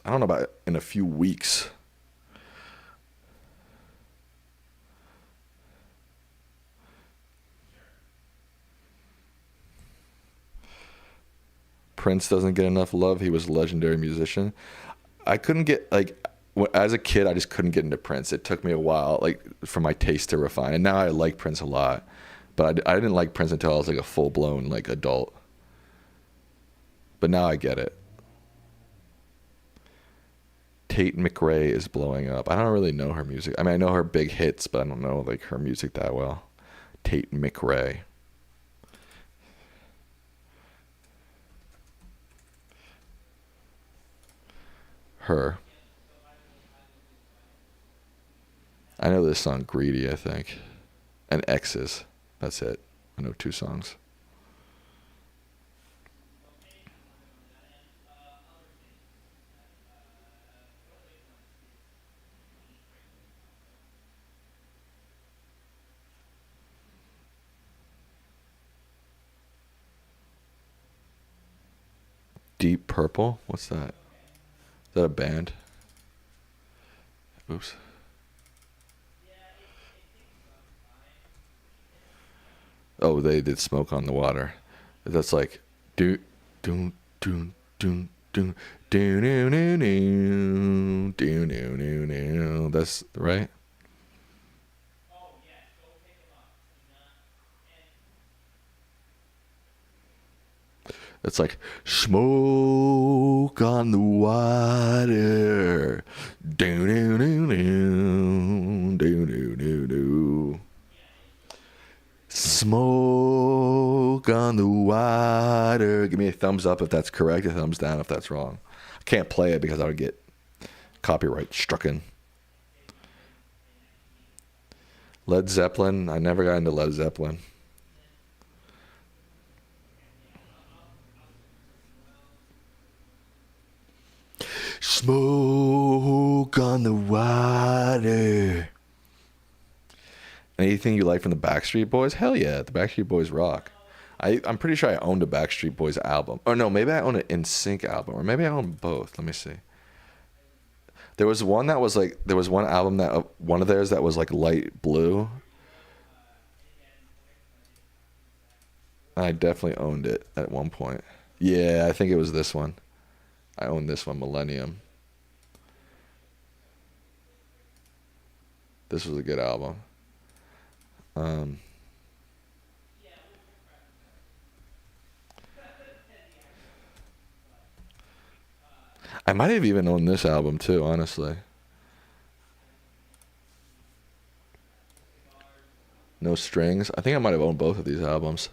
don't know about in a few weeks. Prince doesn't get enough love. He was a legendary musician. I couldn't get, as a kid, I just couldn't get into Prince. It took me a while, for my taste to refine. And now I like Prince a lot. But I didn't like Prince until I was a full-blown adult. But now I get it. Tate McRae is blowing up. I don't really know her music. I mean, I know her big hits, but I don't know her music that well. Tate McRae. Her. I know this song, Greedy, I think. And X's. That's it. I know 2 songs. Deep Purple? What's that? Is that a band? Oops. Oh, they did Smoke on the Water. That's like do do do do do do do do do do do do. That's right. It's like smoke on the water. Do do do do do do do do. Smoke on the water. Give me a thumbs up if that's correct, a thumbs down if that's wrong. I can't play it because I would get copyright stricken. Led Zeppelin. I never got into Led Zeppelin. Smoke on the water. Anything you like from the Backstreet Boys? Hell yeah, the Backstreet Boys rock. I'm pretty sure I owned a Backstreet Boys album. Or no, maybe I owned an NSYNC album. Or maybe I owned both. Let me see. There was one album that one of theirs that was like light blue. I definitely owned it at one point. Yeah, I think it was this one. I own this one, Millennium. This was a good album. I might have even owned this album too, honestly. No Strings. I think I might have owned both of these albums.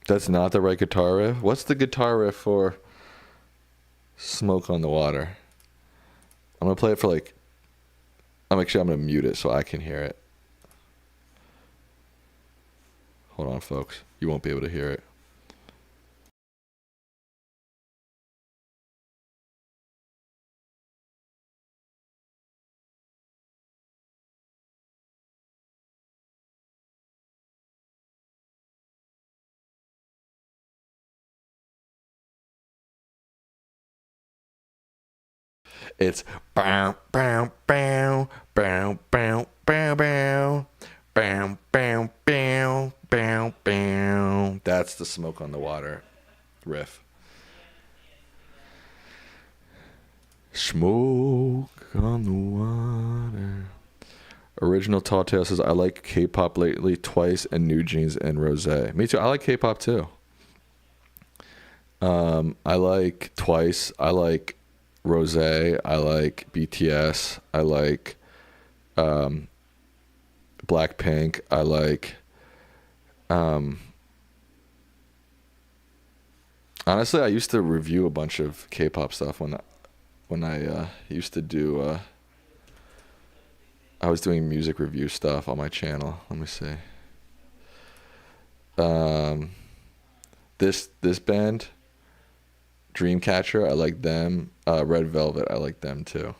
That's not the right guitar riff. What's the guitar riff for Smoke on the Water? I'm going to play it for like... I'm going to mute it so I can hear it. Hold on, folks. You won't be able to hear it. It's bow bow bow bow bow bow bow bow bow bow bow bow. That's the Smoke on the Water riff. Smoke on the water. Original Tall Tale says, I like K-pop lately, Twice and New Jeans and Rosé. Me too. I like K-pop too. I like Twice. I like Rosé. I like BTS. I like Blackpink. I like honestly, I used to review a bunch of K-pop stuff when I used to do I was doing music review stuff on my channel. Let me see. This band, Dreamcatcher, I like them. Red Velvet, I like them too.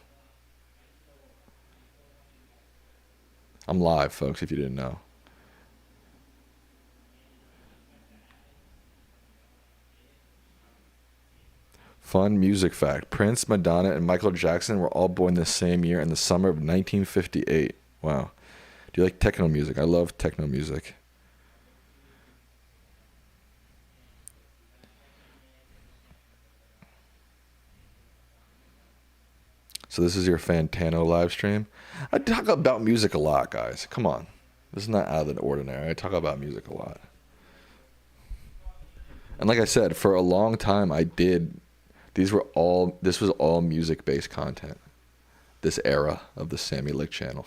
I'm live, folks, if you didn't know. Fun music fact. Prince, Madonna, and Michael Jackson were all born the same year in the summer of 1958. Wow. Do you like techno music? I love techno music. So this is your Fantano live stream. I talk about music a lot, guys. Come on. This is not out of the ordinary. I talk about music a lot. And like I said, for a long time this was all music-based content. This era of the Sammy Lick channel.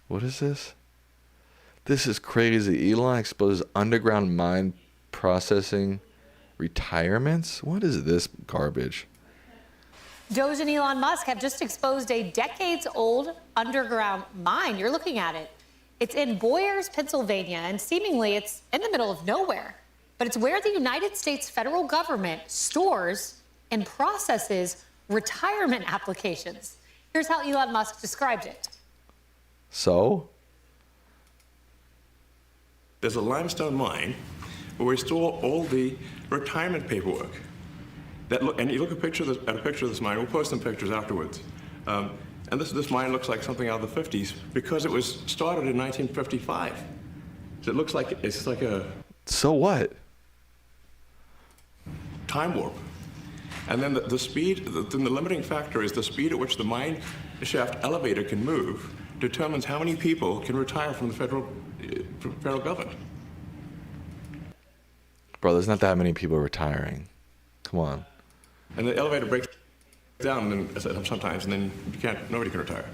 What is this? This is crazy. Elon exposes underground mine processing retirements? What is this garbage? Doge and Elon Musk have just exposed a decades-old underground mine. You're looking at it. It's in Boyers, Pennsylvania, and seemingly it's in the middle of nowhere. But it's where the United States federal government stores and processes retirement applications. Here's how Elon Musk described it. So? There's a limestone mine where we store all the retirement paperwork. And you look at a picture of this mine. We'll post some pictures afterwards. And this mine looks like something out of the 50s because it was started in 1955. So it looks like it's like a... So what? Time warp. And then the speed, the limiting factor is the speed at which the mine shaft elevator can move determines how many people can retire from the federal government. Bro, there's not that many people retiring. Come on. And the elevator breaks down and then, sometimes, and then nobody can retire.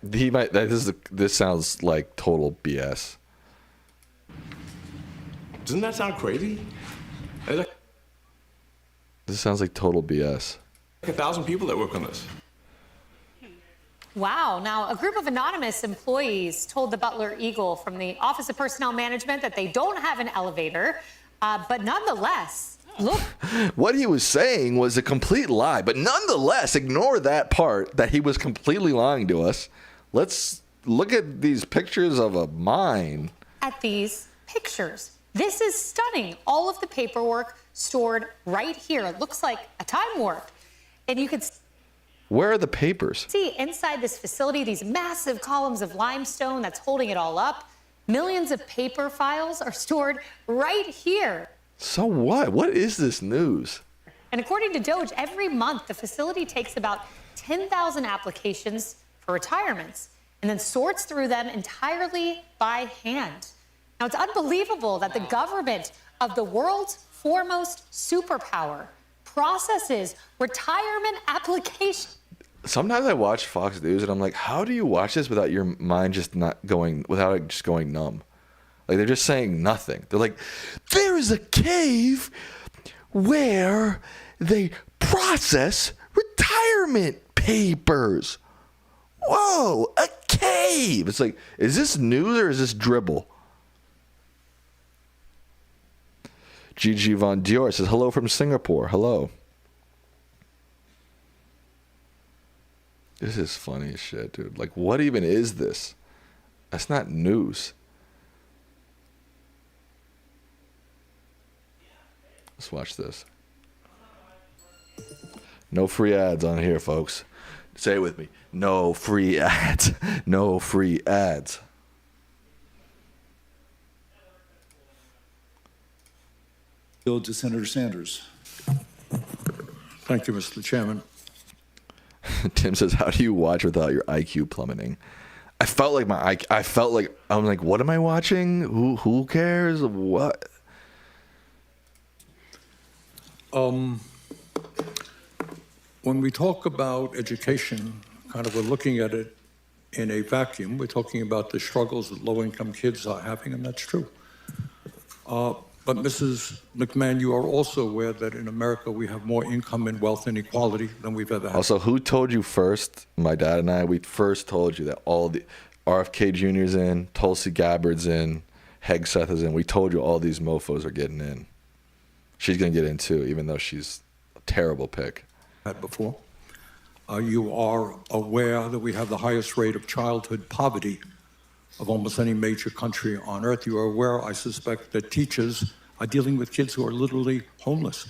This sounds like total BS. Doesn't that sound crazy? This sounds like total BS. Like 1,000 people that work on this. Wow. Now, a group of anonymous employees told the Butler Eagle from the Office of Personnel Management that they don't have an elevator, but nonetheless, look. What he was saying was a complete lie, but nonetheless, ignore that part that he was completely lying to us. Let's look at these pictures of a mine. At these pictures. This is stunning. All of the paperwork stored right here. It looks like a time warp. And you could Where are the papers? see inside this facility these massive columns of limestone that's holding it all up. Millions of paper files are stored right here. So what? What is this news? And according to Doge, every month the facility takes about 10,000 applications for retirements and then sorts through them entirely by hand. Now, it's unbelievable that the government of the world's foremost superpower processes retirement applications. Sometimes I watch Fox News and I'm like, how do you watch this without your mind just not going, without it just going numb? Like, they're just saying nothing. They're like, there is a cave where they process retirement papers. Whoa, a cave. It's like, is this news or is this dribble? Gigi Von Dior says, hello from Singapore. Hello. This is funny as shit, dude. Like, what even is this? That's not news. Let's watch this. No free ads on here, folks. Say it with me. No free ads. No free ads. Bill to Senator Sanders. Thank you, Mr. Chairman. Tim says, how do you watch without your IQ plummeting? I felt like I'm like, what am I watching? Who cares? What? When we talk about education, kind of we're looking at it in a vacuum. We're talking about the struggles that low-income kids are having, and that's true. But Mrs. McMahon, you are also aware that in America we have more income and wealth inequality than we've ever had. Also, who told you first? My dad and I, we first told you that all the RFK Jr.'s in, Tulsi Gabbard's in, Hegseth is in. We told you all these mofos are getting in. She's going to get in too, even though she's a terrible pick. Before. You are aware that we have the highest rate of childhood poverty of almost any major country on earth. You are aware, I suspect, that teachers are dealing with kids who are literally homeless,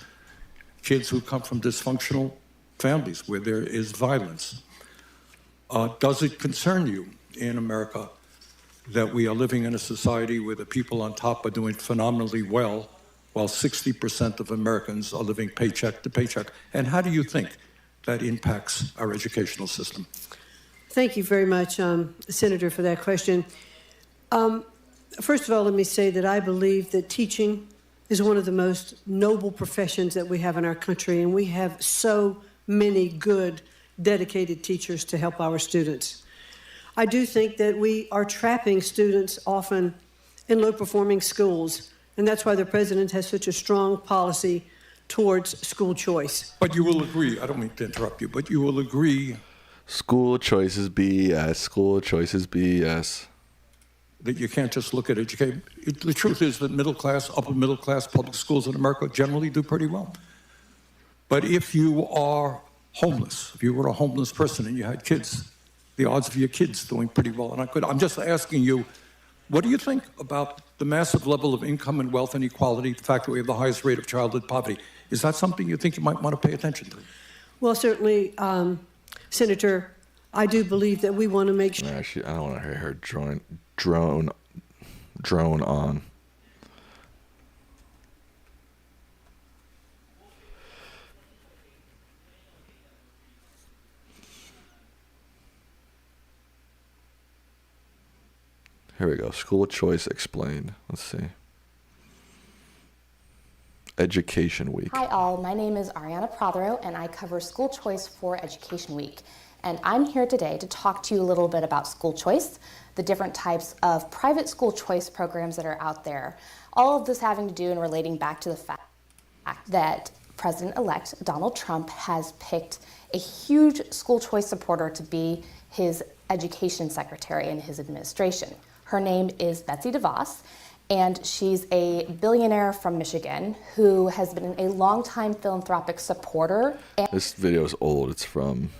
kids who come from dysfunctional families where there is violence. Does it concern you in America that we are living in a society where the people on top are doing phenomenally well, while 60% of Americans are living paycheck to paycheck? And how do you think that impacts our educational system? Thank you very much, Senator, for that question. First of all, let me say that I believe that teaching is one of the most noble professions that we have in our country, and we have so many good, dedicated teachers to help our students. I do think that we are trapping students often in low-performing schools, and that's why the president has such a strong policy towards school choice. But you will agree, I don't mean to interrupt you, but you will agree. School choice is BS. School choice is BS. that you can't just look at education. The truth is that middle class, upper middle class public schools in America generally do pretty well. But if you are homeless, if you were a homeless person and you had kids, the odds of your kids doing pretty well. And I'm just asking you, what do you think about the massive level of income and wealth inequality, the fact that we have the highest rate of childhood poverty? Is that something you think you might want to pay attention to? Well, certainly, Senator, I do believe that we want to make sure. Actually, I don't want to hear her drone on. Here we go. School choice explained. Let's see. Education Week. Hi all, my name is Ariana Prothero and I cover school choice for Education Week. And I'm here today to talk to you a little bit about school choice, the different types of private school choice programs that are out there. All of this having to do and relating back to the fact that President-elect Donald Trump has picked a huge school choice supporter to be his education secretary in his administration. Her name is Betsy DeVos, and she's a billionaire from Michigan who has been a longtime philanthropic supporter. This video is old. It's from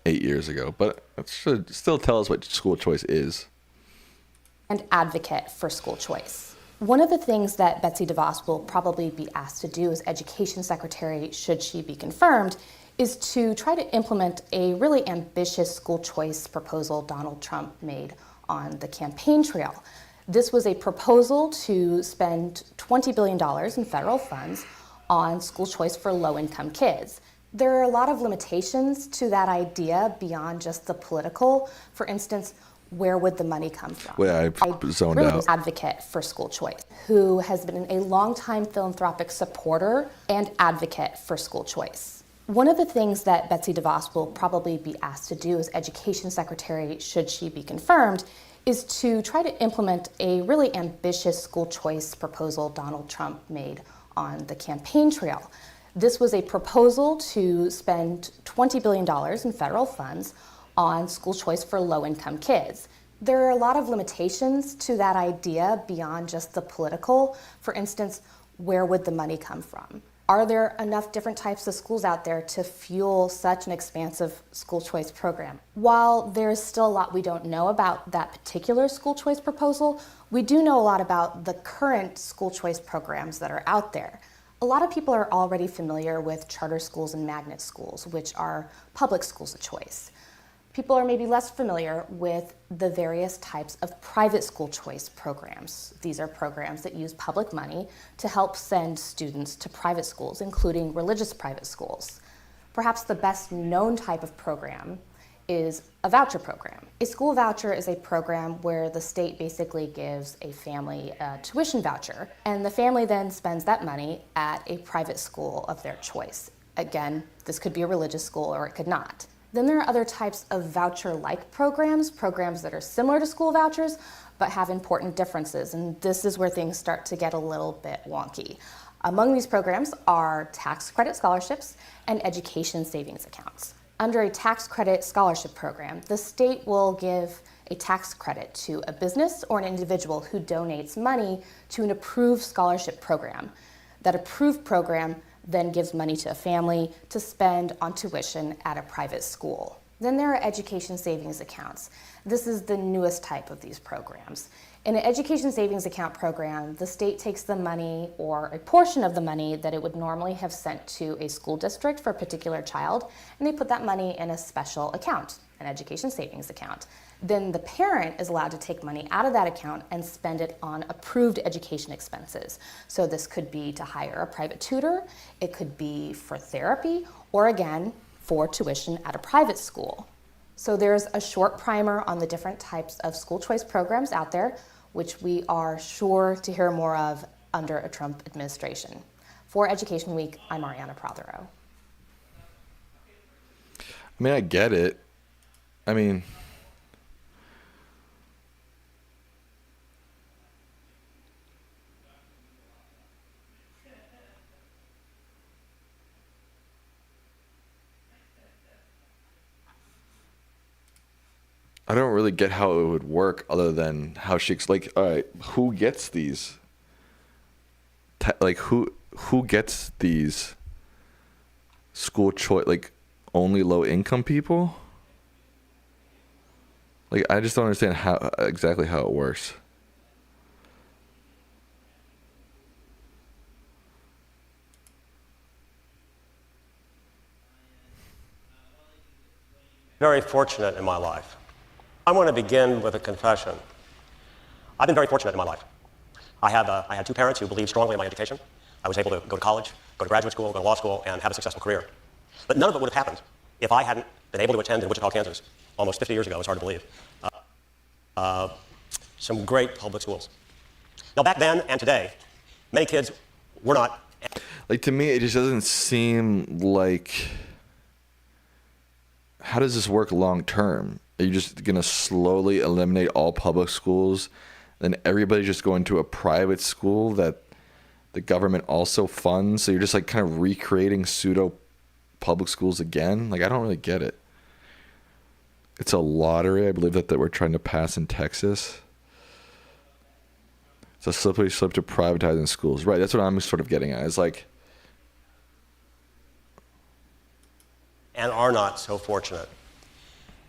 8 years ago, but it should still tell us what school choice is. And advocate for school choice. One of the things that Betsy DeVos will probably be asked to do as education secretary, should she be confirmed, is to try to implement a really ambitious school choice proposal Donald Trump made on the campaign trail. This was a proposal to spend $20 billion in federal funds on school choice for low-income kids. There are a lot of limitations to that idea beyond just the political. For instance, where would the money come from? Wait, I zoned out. Advocate for school choice, who has been a longtime philanthropic supporter and advocate for school choice. One of the things that Betsy DeVos will probably be asked to do as education secretary, should she be confirmed, is to try to implement a really ambitious school choice proposal Donald Trump made on the campaign trail. This was a proposal to spend $20 billion in federal funds on school choice for low-income kids. There are a lot of limitations to that idea beyond just the political. For instance, where would the money come from? Are there enough different types of schools out there to fuel such an expansive school choice program? While there's still a lot we don't know about that particular school choice proposal, we do know a lot about the current school choice programs that are out there. A lot of people are already familiar with charter schools and magnet schools, which are public schools of choice. People are maybe less familiar with the various types of private school choice programs. These are programs that use public money to help send students to private schools, including religious private schools. Perhaps the best known type of program is a voucher program. A school voucher is a program where the state basically gives a family a tuition voucher, and the family then spends that money at a private school of their choice. Again, this could be a religious school or it could not. Then there are other types of voucher-like programs that are similar to school vouchers, but have important differences, and this is where things start to get a little bit wonky. Among these programs are tax credit scholarships and education savings accounts. Under a tax credit scholarship program, the state will give a tax credit to a business or an individual who donates money to an approved scholarship program. That approved program then gives money to a family to spend on tuition at a private school. Then there are education savings accounts. This is the newest type of these programs. In an education savings account program, the state takes the money or a portion of the money that it would normally have sent to a school district for a particular child, and they put that money in a special account, an education savings account. Then the parent is allowed to take money out of that account and spend it on approved education expenses. So this could be to hire a private tutor, it could be for therapy, or again, for tuition at a private school. So there's a short primer on the different types of school choice programs out there, which we are sure to hear more of under a Trump administration. For Education Week, I'm Ariana Prothero. I mean, I get it. I mean, I don't really get how it would work other than how like, all right, who gets these? Like, who gets these school choice? Like, only low-income people? Like, I just don't understand exactly how it works. Very fortunate in my life. I want to begin with a confession. I've been very fortunate in my life. I had two parents who believed strongly in my education. I was able to go to college, go to graduate school, go to law school, and have a successful career. But none of it would have happened if I hadn't been able to attend in Wichita, Kansas, almost 50 years ago. It's hard to believe. Some great public schools. Now, back then and today, many kids were not. Like, to me, it just doesn't seem like. How does this work long term? Are you just going to slowly eliminate all public schools? Then everybody's just going to a private school that the government also funds? So you're just like kind of recreating pseudo public schools again? Like, I don't really get it. It's a lottery, I believe, that we're trying to pass in Texas. It's a slippery slope to privatizing schools. Right, that's what I'm sort of getting at. It's like... And are not so fortunate.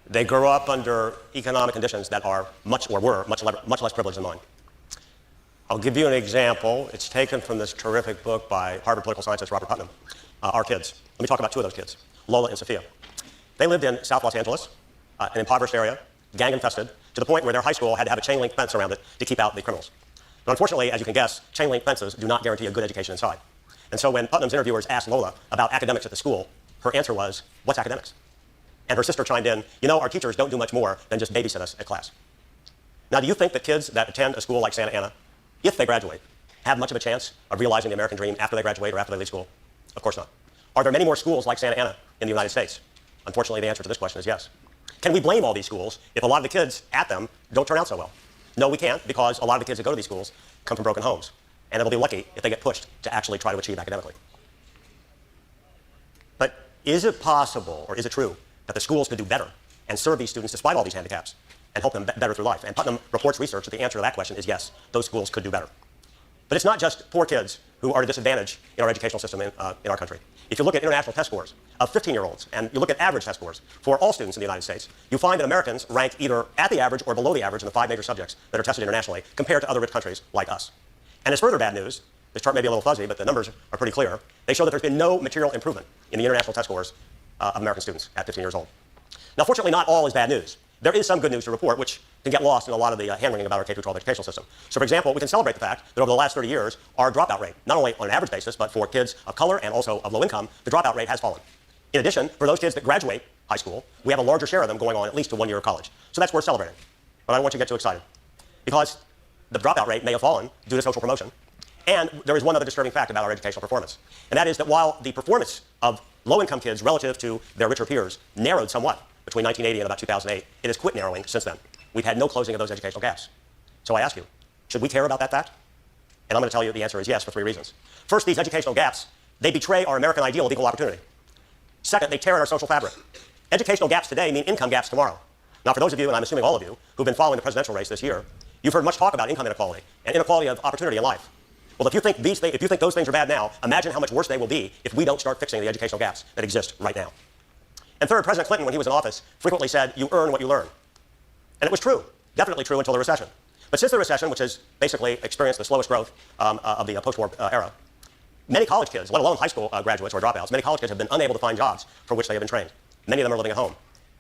They grow up under economic conditions that are were much less privileged than mine. I'll give you an example. It's taken from this terrific book by Harvard political scientist Robert Putnam, Our Kids. Let me talk about two of those kids, Lola and Sophia. They lived in South Los Angeles, an impoverished area, gang infested, to the point where their high school had to have a chain link fence around it to keep out the criminals. But unfortunately, as you can guess, chain link fences do not guarantee a good education inside. And so when Putnam's interviewers asked Lola about academics at the school, her answer was, "What's academics?" And her sister chimed in, "You know, our teachers don't do much more than just babysit us at class." Now, do you think that kids that attend a school like Santa Ana, if they graduate, have much of a chance of realizing the American dream after they graduate or after they leave school? Of course not. Are there many more schools like Santa Ana in the United States? Unfortunately, the answer to this question is yes. Can we blame all these schools if a lot of the kids at them don't turn out so well? No, we can't, because a lot of the kids that go to these schools come from broken homes, and they'll be lucky if they get pushed to actually try to achieve academically. But is it possible, or is it true, that the schools could do better and serve these students despite all these handicaps and help them better through life? And Putnam reports research that the answer to that question is yes, those schools could do better. But it's not just poor kids who are at a disadvantage in our educational system in our country. If you look at international test scores of 15-year-olds and you look at average test scores for all students in the United States, you find that Americans rank either at the average or below the average in the 5 major subjects that are tested internationally compared to other rich countries like us. And as further bad news, this chart may be a little fuzzy, but the numbers are pretty clear. They show that there's been no material improvement in the international test scores of American students at 15 years old. Now, fortunately, not all is bad news. There is some good news to report, which can get lost in a lot of the hand-wringing about our K-12 educational system. So, for example, we can celebrate the fact that over the last 30 years, our dropout rate, not only on an average basis, but for kids of color and also of low income, the dropout rate has fallen. In addition, for those kids that graduate high school, we have a larger share of them going on at least to 1 year of college. So that's worth celebrating. But I don't want you to get too excited, because the dropout rate may have fallen due to social promotion. And there is one other disturbing fact about our educational performance, and that is that while the performance of low-income kids relative to their richer peers narrowed somewhat between 1980 and about 2008, it has quit narrowing since then. We've had no closing of those educational gaps. So I ask you, should we care about that fact? And I'm going to tell you the answer is yes for 3 reasons. First, these educational gaps, they betray our American ideal of equal opportunity. Second, they tear at our social fabric. Educational gaps today mean income gaps tomorrow. Now, for those of you, and I'm assuming all of you, who've been following the presidential race this year, you've heard much talk about income inequality and inequality of opportunity in life. Well, if you think those things are bad now, imagine how much worse they will be if we don't start fixing the educational gaps that exist right now. And third, President Clinton, when he was in office, frequently said, "You earn what you learn." And it was true, definitely true until the recession. But since the recession, which has basically experienced the slowest growth of the post-war era, many college kids, let alone high school graduates or dropouts, many college kids have been unable to find jobs for which they have been trained. Many of them are living at home.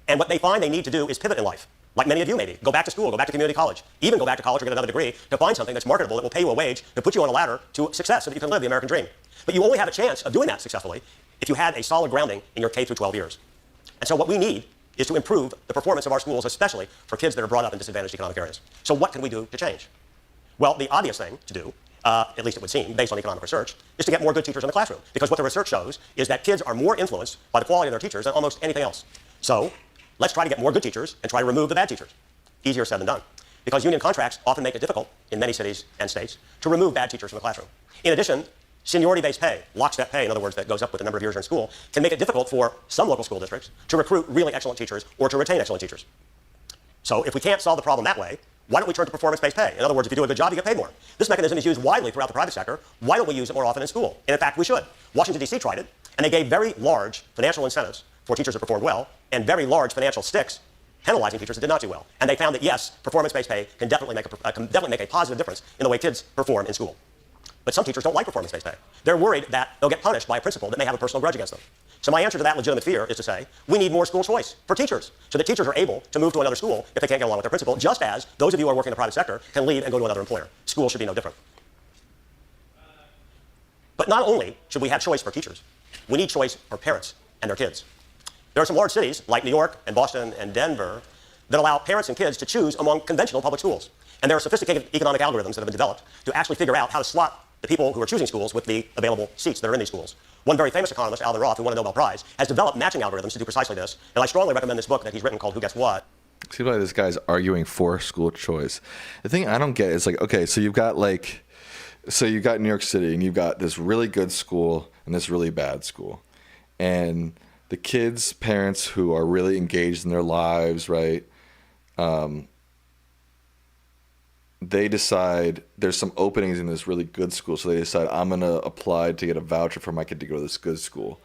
And what they find they need to do is pivot in life, like many of you maybe. Go back to school, go back to community college, even go back to college or get another degree to find something that's marketable, that will pay you a wage, to put you on a ladder to success so that you can live the American dream. But you only have a chance of doing that successfully if you had a solid grounding in your K through 12 years. And so what we need is to improve the performance of our schools, especially for kids that are brought up in disadvantaged economic areas. So what can we do to change? Well, the obvious thing to do, at least it would seem, based on economic research, is to get more good teachers in the classroom. Because what the research shows is that kids are more influenced by the quality of their teachers than almost anything else. So let's try to get more good teachers and try to remove the bad teachers. Easier said than done. Because union contracts often make it difficult in many cities and states to remove bad teachers from the classroom. In addition, seniority-based pay, lockstep pay, in other words, that goes up with the number of years you're in school, can make it difficult for some local school districts to recruit really excellent teachers or to retain excellent teachers. So if we can't solve the problem that way, why don't we turn to performance-based pay? In other words, if you do a good job, you get paid more. This mechanism is used widely throughout the private sector. Why don't we use it more often in school? And in fact, we should. Washington, D.C. tried it, and they gave very large financial incentives for teachers that performed well, and very large financial sticks penalizing teachers that did not do well. And they found that, yes, performance-based pay can definitely make a positive difference in the way kids perform in school. But some teachers don't like performance-based pay. They're worried that they'll get punished by a principal that may have a personal grudge against them. So my answer to that legitimate fear is to say, we need more school choice for teachers, so that teachers are able to move to another school if they can't get along with their principal, just as those of you who are working in the private sector can leave and go to another employer. Schools should be no different. But not only should we have choice for teachers, we need choice for parents and their kids. There are some large cities, like New York and Boston and Denver, that allow parents and kids to choose among conventional public schools. And there are sophisticated economic algorithms that have been developed to actually figure out how to slot the people who are choosing schools with the available seats that are in these schools. One very famous economist, Allan, who won a Nobel Prize, has developed matching algorithms to do precisely this. And I strongly recommend this book that he's written called Who Guessed What? Seems like this guy's arguing for school choice. The thing I don't get is like, okay, so you've got New York City and you've got this really good school and this really bad school. And the kids' parents who are really engaged in their lives, right? They decide there's some openings in this really good school, so they decide I'm going to apply to get a voucher for my kid to go to this good school.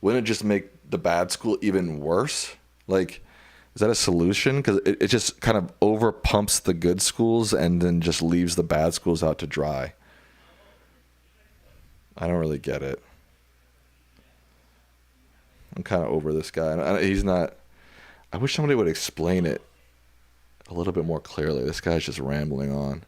Wouldn't it just make the bad school even worse? Like, is that a solution? Because it just kind of over pumps the good schools and then just leaves the bad schools out to dry. I don't really get it. I'm kind of over this guy. He's not. I wish somebody would explain it a little bit more clearly. This guy's just rambling on.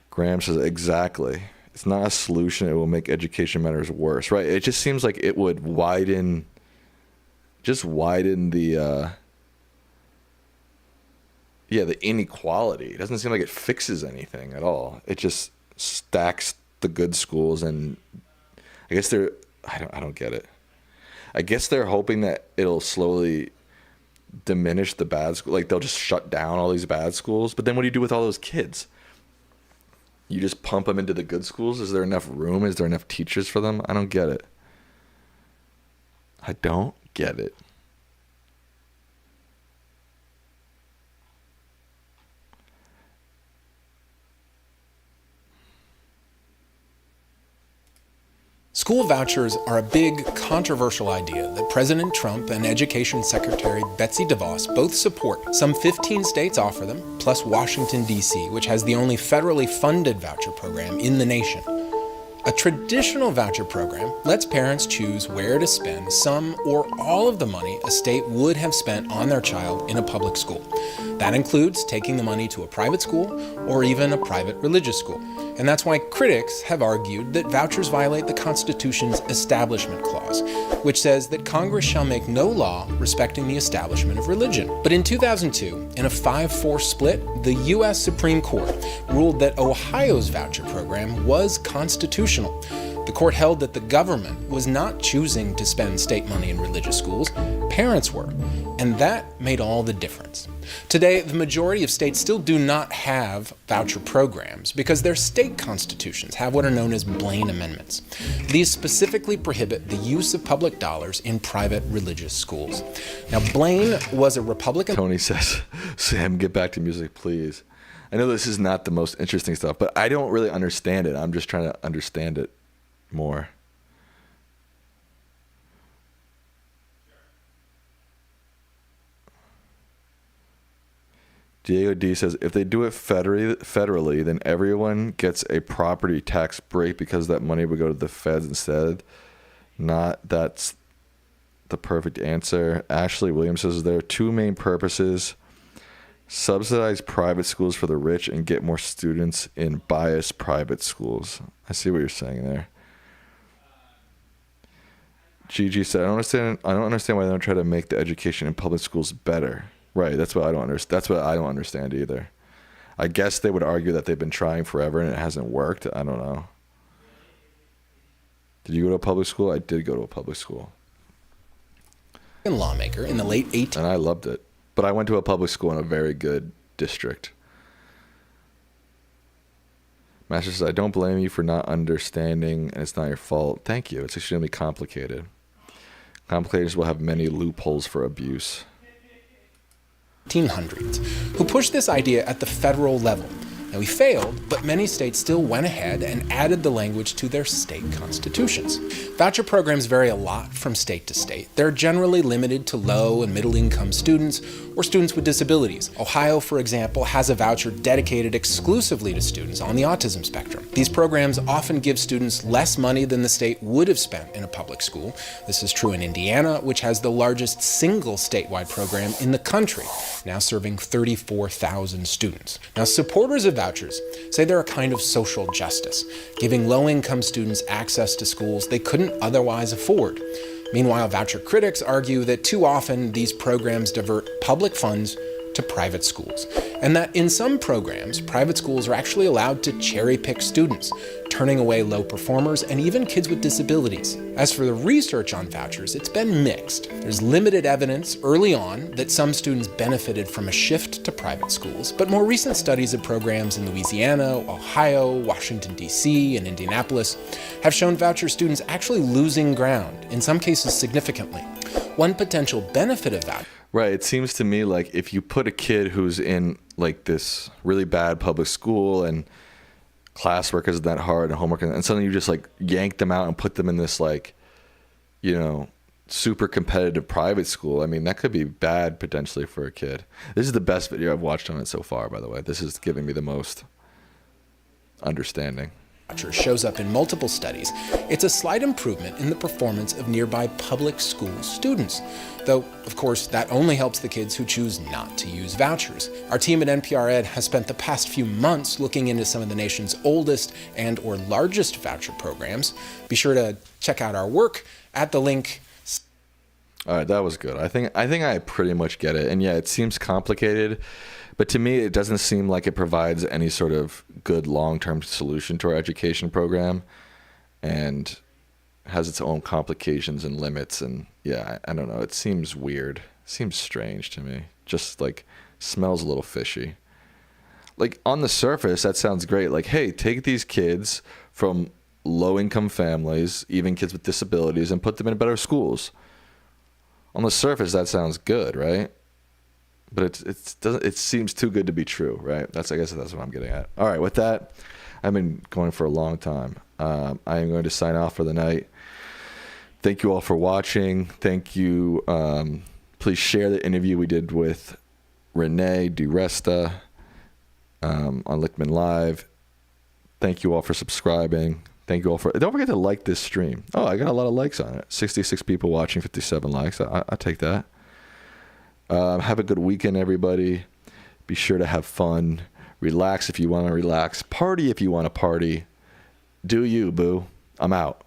Graham says, exactly. It's not a solution. It will make education matters worse, right? It just seems like it would widen the inequality. It doesn't seem like it fixes anything at all. It just stacks the good schools, and I guess I don't get it. I guess they're hoping that it'll slowly diminish the bad school. Like, they'll just shut down all these bad schools. But then what do you do with all those kids? You just pump them into the good schools? Is there enough room? Is there enough teachers for them? I don't get it. I don't get it. School vouchers are a big, controversial idea that President Trump and Education Secretary Betsy DeVos both support. Some 15 states offer them, plus Washington, D.C., which has the only federally funded voucher program in the nation. A traditional voucher program lets parents choose where to spend some or all of the money a state would have spent on their child in a public school. That includes taking the money to a private school or even a private religious school. And that's why critics have argued that vouchers violate the Constitution's Establishment Clause, which says that Congress shall make no law respecting the establishment of religion. But in 2002, in a 5-4 split, the U.S. Supreme Court ruled that Ohio's voucher program was constitutional. The court held that the government was not choosing to spend state money in religious schools, parents were, and that made all the difference. Today, the majority of states still do not have voucher programs because their state constitutions have what are known as Blaine Amendments. These specifically prohibit the use of public dollars in private religious schools. Now, Blaine was a Republican... Tony says, Sam, get back to music, please. I know this is not the most interesting stuff, but I don't really understand it. I'm just trying to understand it more. Diego D says, if they do it federally, then everyone gets a property tax break because that money would go to the feds instead. That's the perfect answer. Ashley Williams says, there are two main purposes. Subsidize private schools for the rich and get more students in biased private schools. I see what you're saying there. Gigi said, I don't understand why they don't try to make the education in public schools better. Right, that's what I don't understand. That's what I don't understand either. I guess they would argue that they've been trying forever and it hasn't worked. I don't know. Did you go to a public school? I did go to a public school. Lawmaker in the late 1800s. And I loved it. But I went to a public school in a very good district. Master says, I don't blame you for not understanding, and it's not your fault. Thank you. It's extremely complicated. Complicators will have many loopholes for abuse. 1800s, who pushed this idea at the federal level. Now, he failed, but many states still went ahead and added the language to their state constitutions. Voucher programs vary a lot from state to state. They're generally limited to low and middle income students or students with disabilities. Ohio, for example, has a voucher dedicated exclusively to students on the autism spectrum. These programs often give students less money than the state would have spent in a public school. This is true in Indiana, which has the largest single statewide program in the country, now serving 34,000 students. Now, supporters of vouchers say they're a kind of social justice, giving low-income students access to schools they couldn't otherwise afford. Meanwhile, voucher critics argue that too often these programs divert public funds to private schools, and that in some programs, private schools are actually allowed to cherry-pick students, turning away low performers and even kids with disabilities. As for the research on vouchers, it's been mixed. There's limited evidence early on that some students benefited from a shift to private schools, but more recent studies of programs in Louisiana, Ohio, Washington, D.C., and Indianapolis have shown voucher students actually losing ground, in some cases significantly. One potential benefit of that. Right. It seems to me like if you put a kid who's in like this really bad public school and classwork isn't that hard and homework, and suddenly you just like yank them out and put them in this like, you know, super competitive private school. I mean, that could be bad potentially for a kid. This is the best video I've watched on it so far, by the way. This is giving me the most understanding. Shows up in multiple studies. It's a slight improvement in the performance of nearby public school students, though, of course, that only helps the kids who choose not to use vouchers. Our team at NPR Ed has spent the past few months looking into some of the nation's oldest and or largest voucher programs. Be sure to check out our work at the link. All right, that was good. I think I pretty much get it. And yeah, it seems complicated, but to me, it doesn't seem like it provides any sort of good long-term solution to our education program, and has its own complications and limits. And yeah, I don't know. It seems weird. It seems strange to me. Just like smells a little fishy. Like on the surface, that sounds great. Like, hey, take these kids from low-income families, even kids with disabilities, and put them in better schools. On the surface, that sounds good, right? But it seems too good to be true, right? I guess that's what I'm getting at. All right, with that, I've been going for a long time. I am going to sign off for the night. Thank you all for watching. Thank you. Please share the interview we did with Renee, diresta, on Lichtman Live. Thank you all for subscribing. Thank you all for... Don't forget to like this stream. Oh, I got a lot of likes on it. 66 people watching, 57 likes. I'll take that. Have a good weekend, everybody. Be sure to have fun. Relax if you want to relax. Party if you want to party. Do you, boo. I'm out.